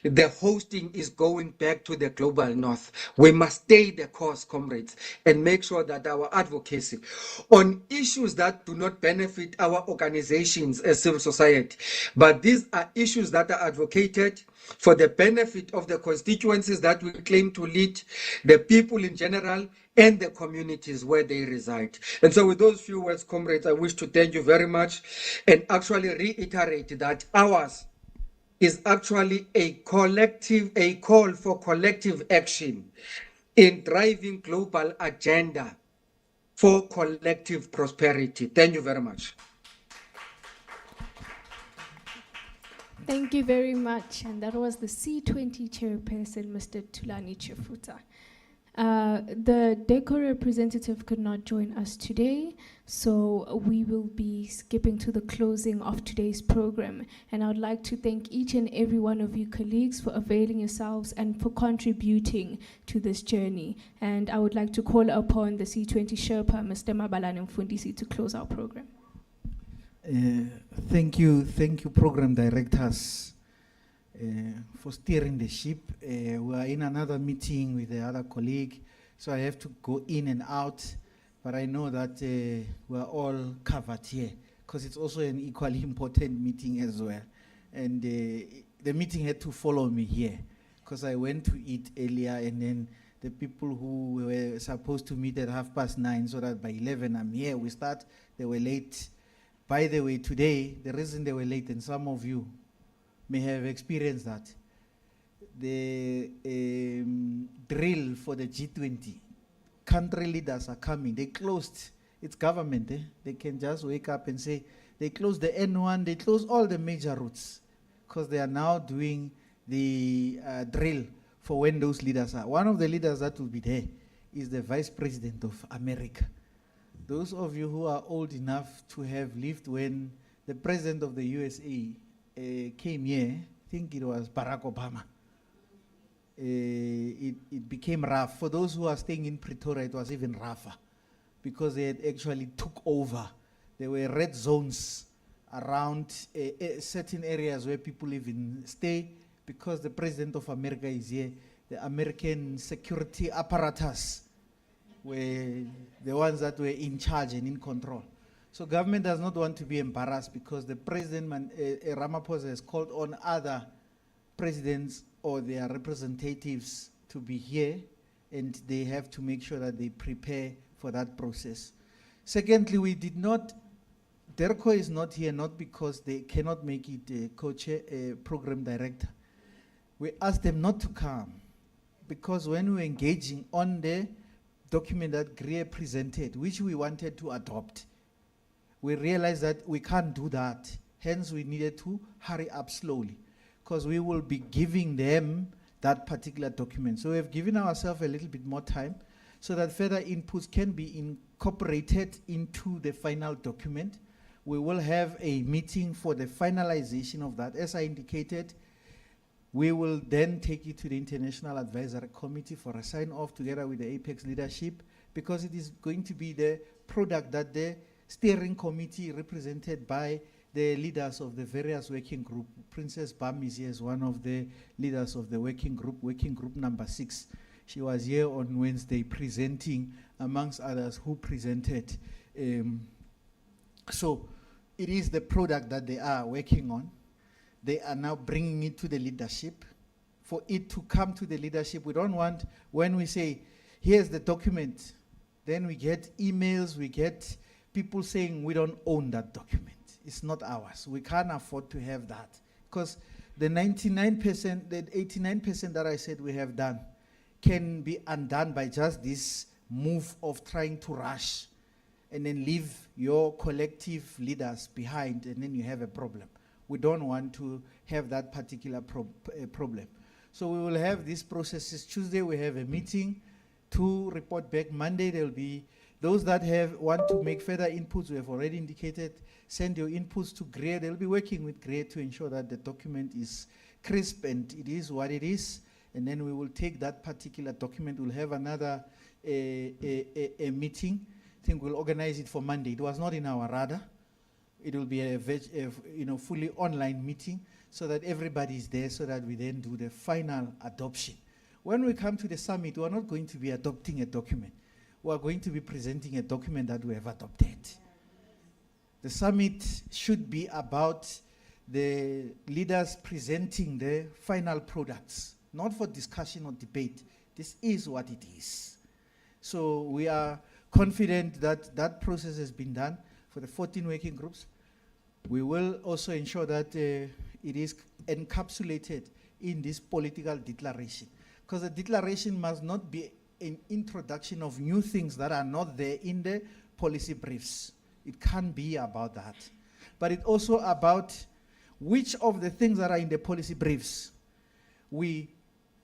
the hosting is going back to the global north. We must stay the course, comrades, and make sure that our advocacy on issues that do not benefit our organizations as civil society, but these are issues that are advocated for the benefit of the constituencies that we claim to lead, the people in general, and the communities where they reside. And so with those few words, comrades, I wish to thank you very much and actually reiterate that ours is actually a call for collective action in driving global agenda for collective prosperity. Thank you very much. Thank you very much. And that was the C20 chairperson, Mr. Tulani Chifuta. The DECO representative could not join us today, so we will be skipping to the closing of today's program. And I would like to thank each and every one of you colleagues for availing yourselves and for contributing to this journey. And I would like to call upon the C20 Sherpa, Mr. Mabalane Mfundisi, to close our program. Thank you, program directors, for steering the ship. We are in another meeting with the other colleague, so I have to go in and out, but I know that we are all covered here, because it's also an equally important meeting as well. And the meeting had to follow me here, because I went to eat earlier, and then the people who were supposed to meet at 9:30, so that by 11 I'm here, we start, they were late. By the way, today, the reason they were late, and some of you may have experienced that, the drill for the G20, country leaders are coming. They closed, it's government, they can just wake up and say, they closed the N1, they closed all the major routes, because they are now doing the drill for when those leaders are. One of the leaders that will be there is the Vice President of America. Those of you who are old enough to have lived when the President of the USA came here, I think it was Barack Obama. It became rough. For those who are staying in Pretoria, it was even rougher, because they had actually took over. There were red zones around certain areas where people even stay, because the President of America is here. The American security apparatus were the ones that were in charge and in control. So government does not want to be embarrassed, because the President Ramaphosa has called on other presidents or their representatives to be here, and they have to make sure that they prepare for that process. Secondly, we did not, DERCO is not here, not because they cannot make it co-chair, program director. We asked them not to come, because when we were engaging on the document that Greer presented, which we wanted to adopt, we realized that we can't do that. Hence, we needed to hurry up slowly, because we will be giving them that particular document. So we have given ourselves a little bit more time so that further inputs can be incorporated into the final document. We will have a meeting for the finalization of that. As I indicated, we will then take it to the International Advisory Committee for a sign-off together with the APEX leadership, because it is going to be the product that the steering committee, represented by the leaders of the various working group. Princess Bam is here as one of the leaders of the working group number 6. She was here on Wednesday presenting, amongst others, who presented. So it is the product that they are working on. They are now bringing it to the leadership. For it to come to the leadership, we don't want, when we say, here's the document, then we get emails, we get people saying we don't own that document. It's not ours. We can't afford to have that, because the 99%, the 89% that I said we have done can be undone by just this move of trying to rush and then leave your collective leaders behind, and then you have a problem. We don't want to have that particular problem. So we will have these processes. Tuesday we have a meeting to report back. Monday there will be those that want to make further inputs. We have already indicated, send your inputs to GREA. They'll be working with GREA to ensure that the document is crisp and it is what it is. And then we will take that particular document. We'll have another a meeting. I think we'll organize it for Monday. It was not in our radar. It will be a fully online meeting so that everybody is there, so that we then do the final adoption. When we come to the summit, we are not going to be adopting a document. We are going to be presenting a document that we have adopted. The summit should be about the leaders presenting the final products, not for discussion or debate. This is what it is. So we are confident that that process has been done for the 14 working groups. We will also ensure that it is encapsulated in this political declaration, because the declaration must not be an introduction of new things that are not there in the policy briefs. It can't be about that. But it's also about which of the things that are in the policy briefs we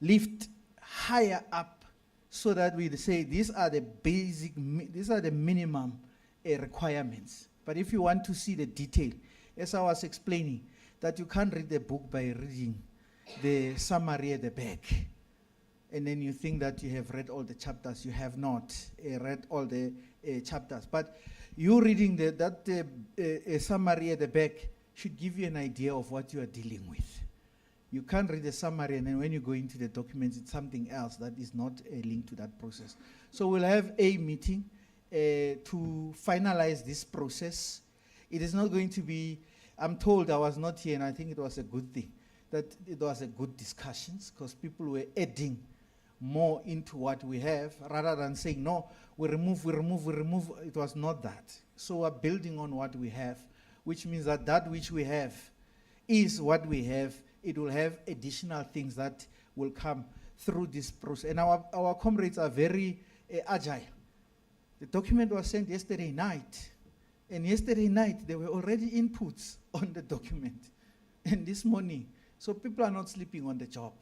lift higher up, so that we say these are the basic, these are the minimum requirements. But if you want to see the detail, as I was explaining, that you can't read the book by reading the summary at the back, and then you think that you have read all the chapters. You have not read all the chapters. But you reading that summary at the back should give you an idea of what you are dealing with. You can't read the summary, and then when you go into the documents, it's something else that is not linked to that process. So we'll have a meeting to finalize this process. It is not going to be, I'm told, I was not here, and I think it was a good thing, that it was a good discussions, because people were adding more into what we have, rather than saying, no, we remove. It was not that. So we're building on what we have, which means that that which we have is what we have. It will have additional things that will come through this process. And our comrades are very agile. The document was sent yesterday night. And yesterday night, there were already inputs on the document. And this morning, so people are not sleeping on the job.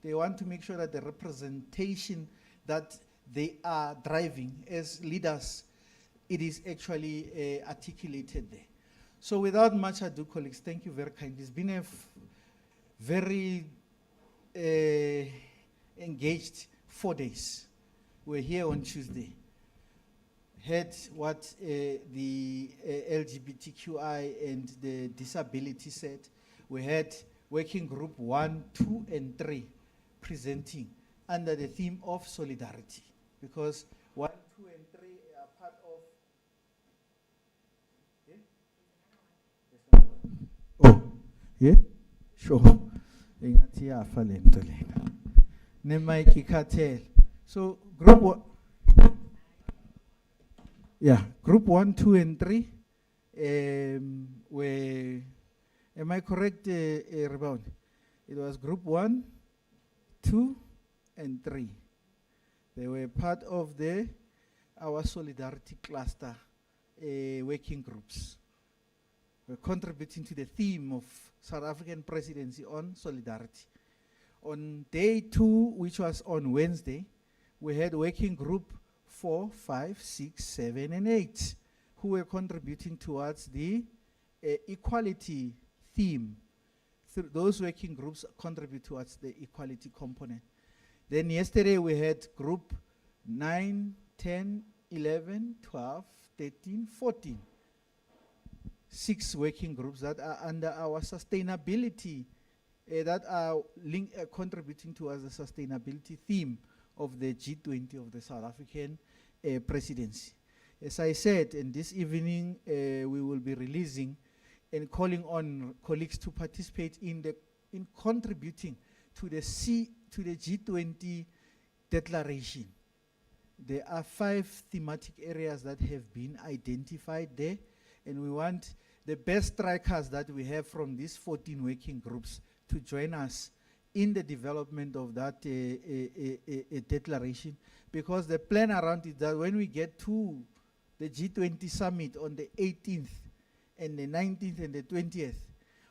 They want to make sure that the representation that they are driving as leaders, it is actually articulated there. So without much ado, colleagues, thank you very kindly. It's been a very engaged 4 days. We're here on Tuesday. Had what the LGBTQI and the disability said. We had working group 1, 2, and 3 presenting under the theme of solidarity, because 1, 2, and 3 are part of. Oh, yeah, sure. So group 1. Yeah, group 1, 2, and 3 were, am I correct, Rebound? It was group 1, 2, and 3. They were part of our solidarity cluster working groups. We're contributing to the theme of South African presidency on solidarity. On day 2, which was on Wednesday, we had working group 4, 5, 6, 7, and 8, who were contributing towards the equality theme. Those working groups contribute towards the equality component. Then yesterday we had group 9, 10, 11, 12, 13, 14. 6 working groups that are under our sustainability, that are contributing towards the sustainability theme of the G20 of the South African presidency. As I said, and this evening we will be releasing and calling on colleagues to participate in contributing to the G20 declaration. There are 5 thematic areas that have been identified there, and we want the best strikers that we have from these 14 working groups to join us in the development of that declaration, because the plan around it that when we get to the G20 summit on the 18th and the 19th and the 20th,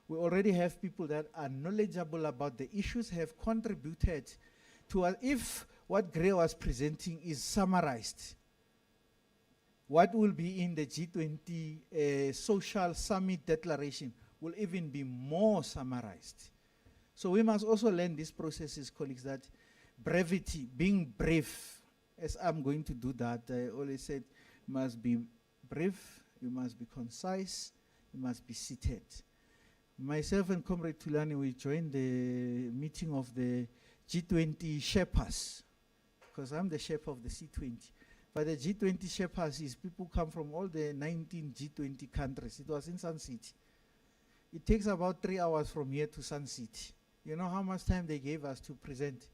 we already have people that are knowledgeable about the issues, have contributed to us. If what Gray was presenting is summarized, what will be in the G20 social summit declaration will even be more summarized. So we must also learn these processes, colleagues, that brevity, being brief, as I'm going to do that, I always said, must be brief, you must be concise, you must be seated. Myself and Comrade Tulani, we joined the meeting of the G20 Sherpas, because I'm the Sherpa of the C20. But the G20 Sherpas is people come from all the 19 G20 countries. It was in Sun City. It takes about 3 hours from here to Sun City. You know how much time they gave us to present?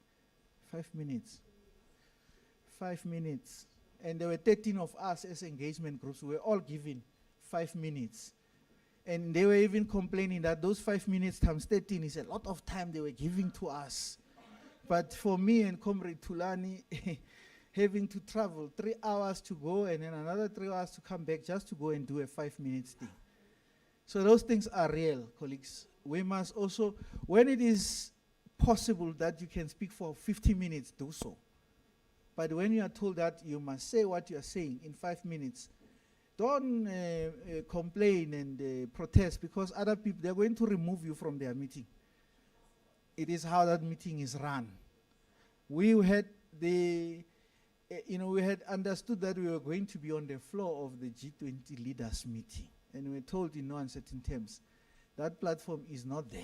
5 minutes. 5 minutes. And there were 13 of us as engagement groups. We were all given 5 minutes. And they were even complaining that those 5 minutes times 13 is a lot of time they were giving to us. But for me and Comrade Tulani, having to travel 3 hours to go and then another 3 hours to come back just to go and do a 5 minutes thing. So those things are real, colleagues. We must also, when it is possible that you can speak for 50 minutes, do so. But when you are told that you must say what you are saying in 5 minutes, don't complain and protest, because other people, they're going to remove you from their meeting. It is how that meeting is run. We had we had understood that we were going to be on the floor of the G20 leaders meeting, and we were told in no uncertain terms that platform is not there.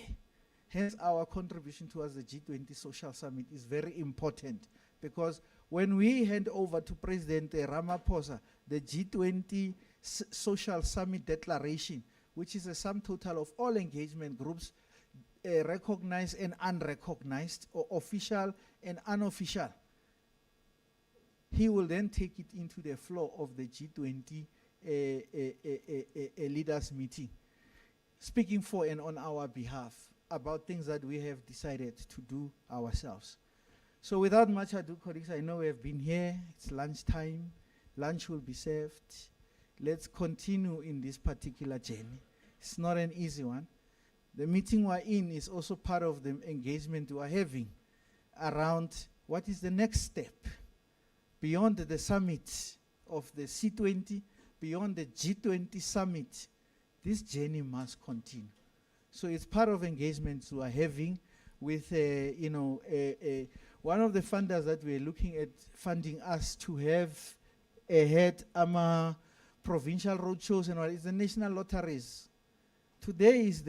Hence, our contribution towards the G20 Social Summit is very important, because when we hand over to President Ramaphosa the G20 Social Summit Declaration, which is a sum total of all engagement groups, recognized and unrecognized, or official and unofficial, he will then take it into the floor of the G20 leaders meeting, speaking for and on our behalf about things that we have decided to do ourselves. So without much ado, colleagues, I know we have been here, it's lunchtime, lunch will be served. Let's continue in this particular journey. It's not an easy one. The meeting we're in is also part of the engagement we're having around what is the next step beyond the summit of the C20, beyond the G20 summit. This journey must continue. So it's part of engagements we are having with, one of the funders that we're looking at funding us to have ahead provincial roadshows and what is the national lotteries. Today is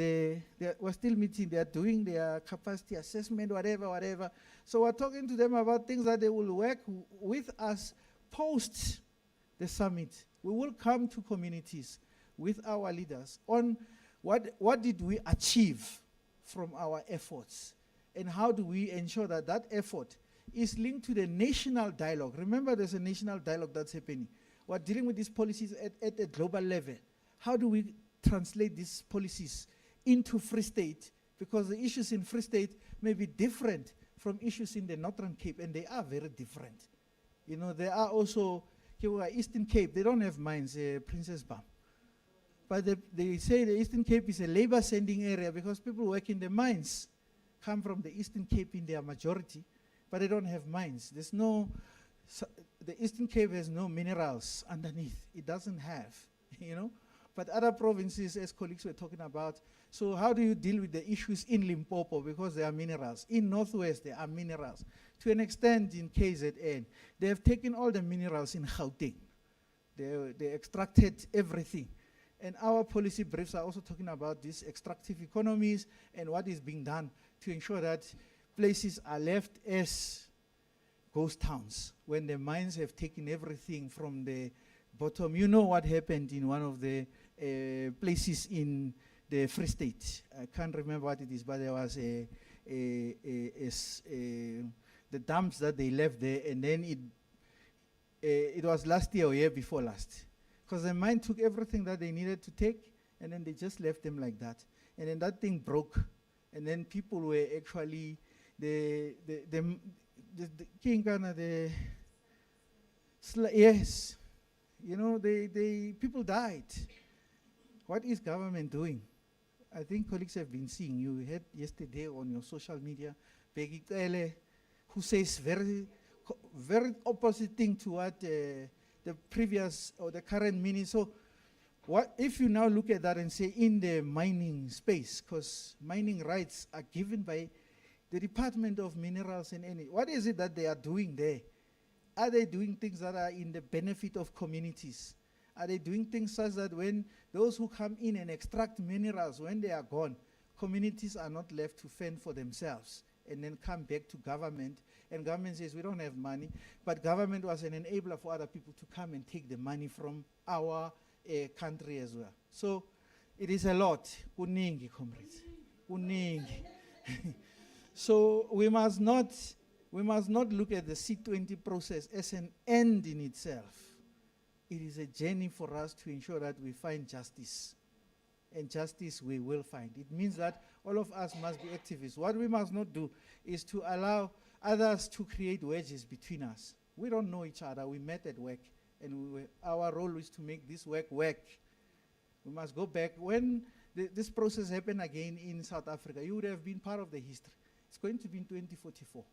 we're still meeting, they are doing their capacity assessment, whatever. So we're talking to them about things that they will work with us post the summit. We will come to communities with our leaders on what did we achieve from our efforts, and how do we ensure that that effort is linked to the national dialogue. Remember, there's a national dialogue that's happening. We're dealing with these policies at a global level. How do we translate these policies into Free State? Because the issues in Free State may be different from issues in the Northern Cape, and they are very different. There are also, Eastern Cape, they don't have mines, Princess Bam. But they say the Eastern Cape is a labor sending area because people work in the mines come from the Eastern Cape in their majority, but they don't have mines. The Eastern Cape has no minerals underneath. It doesn't have, But other provinces, as colleagues were talking about, so how do you deal with the issues in Limpopo, because there are minerals? In Northwest, there are minerals. To an extent, in KZN, they have taken all the minerals in Gauteng. They extracted everything. And our policy briefs are also talking about these extractive economies and what is being done to ensure that places are left as ghost towns when the mines have taken everything from the bottom. You know what happened in one of the places in the Free State. I can't remember what it is, but there was the dumps that they left there, and then it was last year or year before last. Because the mine took everything that they needed to take, and then they just left them like that. And then that thing broke, And then people were actually yes, people died. What is government doing? I think colleagues have been seeing. You had yesterday on your social media, Peggy Tele, who says very opposite thing to what the previous or the current minister. So, what if you now look at that and say in the mining space, because mining rights are given by the Department of Minerals and Energy. What is it that they are doing there? Are they doing things that are in the benefit of communities? Are they doing things such that when those who come in and extract minerals, when they are gone, communities are not left to fend for themselves and then come back to government, and government says we don't have money, but government was an enabler for other people to come and take the money from our country as well. So it is a lot. Kuningi, comrades. Kuningi. So we must not look at the C20 process as an end in itself. It is a journey for us to ensure that we find justice. And justice we will find. It means that all of us must be activists. What we must not do is to allow others to create wedges between us. We don't know each other. We met at work, and our role is to make this work work. We must go back. When this process happened again in South Africa, you would have been part of the history. It's going to be in 2044.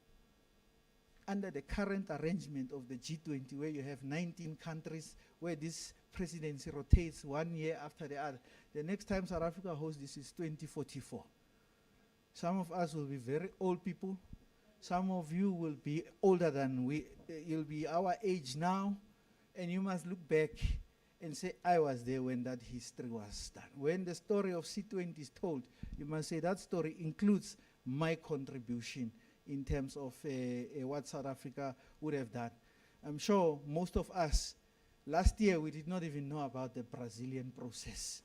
Under the current arrangement of the G20, where you have 19 countries, where this presidency rotates 1 year after the other. The next time South Africa hosts this is 2044. Some of us will be very old people. Some of you will be older than we. You'll be our age now, and you must look back and say, I was there when that history was done. When the story of C20 is told, you must say that story includes my contribution in terms of what South Africa would have done. I'm sure most of us, last year we did not even know about the Brazilian process,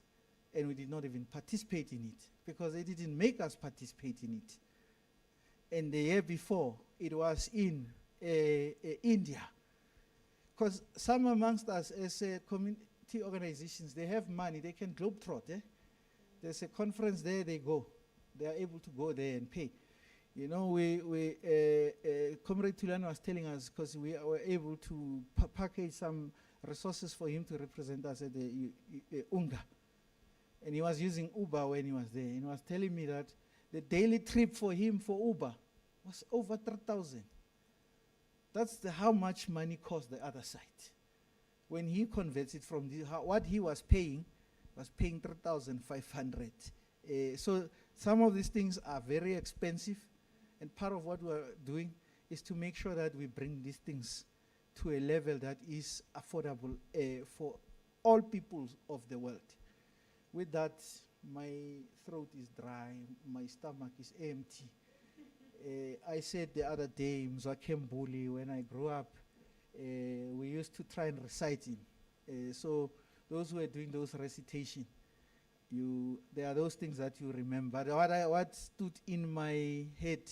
and we did not even participate in it because they didn't make us participate in it. And the year before, it was in India. Because some amongst us as community organizations, they have money, they can globetrot. There's a conference there, they go. They are able to go there and pay. You know, Comrade Tulano was telling us, because we were able to package some resources for him to represent us at the UNGA. And he was using Uber when he was there. And he was telling me that the daily trip for him for Uber was over 3,000. That's how much money cost the other side. When he converts it from what he was paying 3,500. So some of these things are very expensive. And part of what we're doing is to make sure that we bring these things to a level that is affordable for all peoples of the world. With that, my throat is dry, my stomach is empty. I said the other day, Mzwakembuli, when I grew up, we used to try and recite him. So those who are doing those recitation, there are those things that you remember. What stood in my head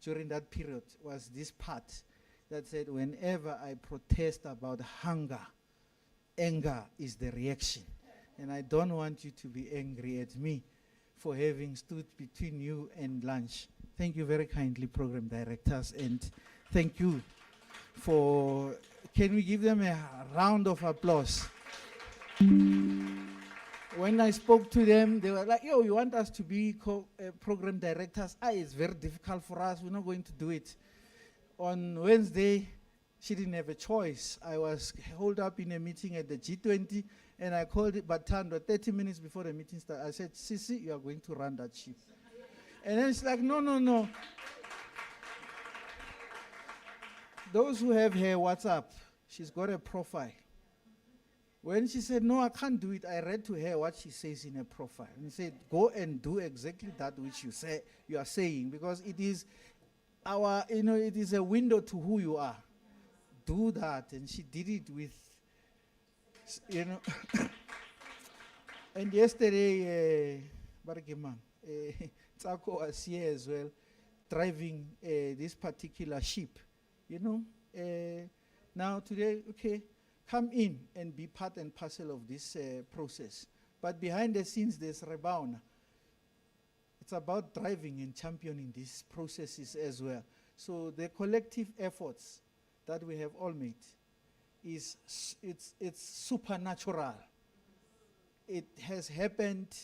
during that period was this part that said, whenever I protest about hunger, anger is the reaction. And I don't want you to be angry at me for having stood between you and lunch. Thank you very kindly, program directors, and thank you for, can we give them a round of applause? When I spoke to them, they were like, yo, you want us to be program directors? It's very difficult for us. We're not going to do it. On Wednesday, she didn't have a choice. I was holed up in a meeting at the G20, and I called it Batando 30 minutes before the meeting started. I said, Sisi, you are going to run that ship. And then she's like, no. Those who have her WhatsApp, she's got a profile. When she said, no, I can't do it, I read to her what she says in her profile. And she said, go and do exactly that which you are saying, because it is it is a window to who you are. Do that. And she did it with, and yesterday, Tsako was here as well, driving this particular ship, Now today, okay, come in and be part and parcel of this process. But behind the scenes, there's Rebound. It's about driving and championing these processes as well. So the collective efforts that we have all made it's supernatural. It has happened.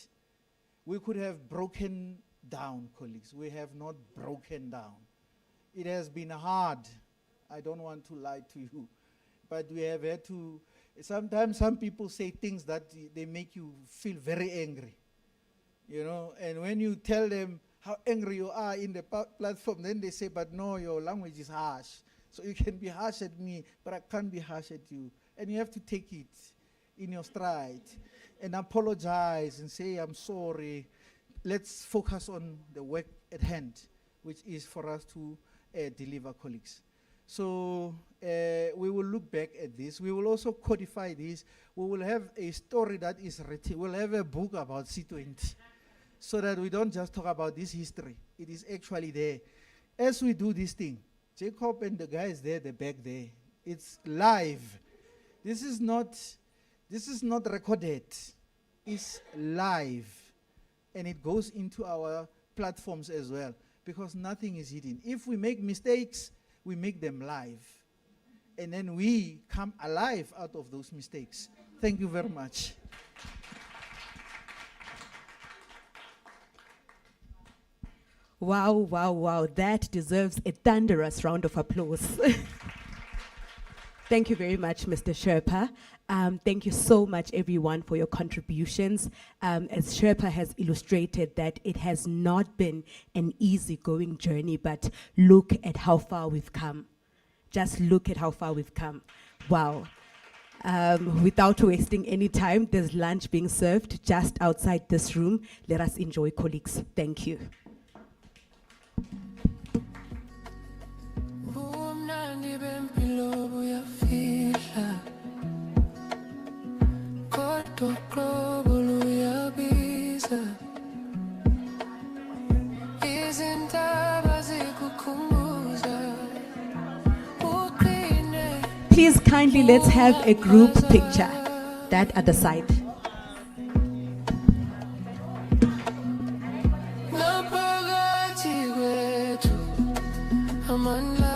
We could have broken down, colleagues. We have not broken down. It has been hard. I don't want to lie to you, but we have had to. Sometimes some people say things that they make you feel very angry, you know, and when you tell them how angry you are in the platform, then they say, but no, your language is harsh. So you can be harsh at me, but I can't be harsh at you. And you have to take it in your stride and apologize and say, I'm sorry. Let's focus on the work at hand, which is for us to deliver, colleagues. So we will look back at this. We will also codify this. We will have a story that is written. We'll have a book about C20 so that we don't just talk about this history. It is actually there. As we do this thing, Jacob and the guys there, the back there, it's live. This is not recorded. It's live. And it goes into our platforms as well, because nothing is hidden. If we make mistakes, we make them live. And then we come alive out of those mistakes. Thank you very much. Wow, wow, wow. That deserves a thunderous round of applause. Thank you very much, Mr. Sherpa. Thank you so much, everyone, for your contributions. As Sherpa has illustrated, that it has not been an easy-going journey, but look at how far we've come. Just look at how far we've come. Wow. Without wasting any time, there's lunch being served just outside this room. Let us enjoy, colleagues. Thank you. Please kindly let's have a group picture. That at the side. I'm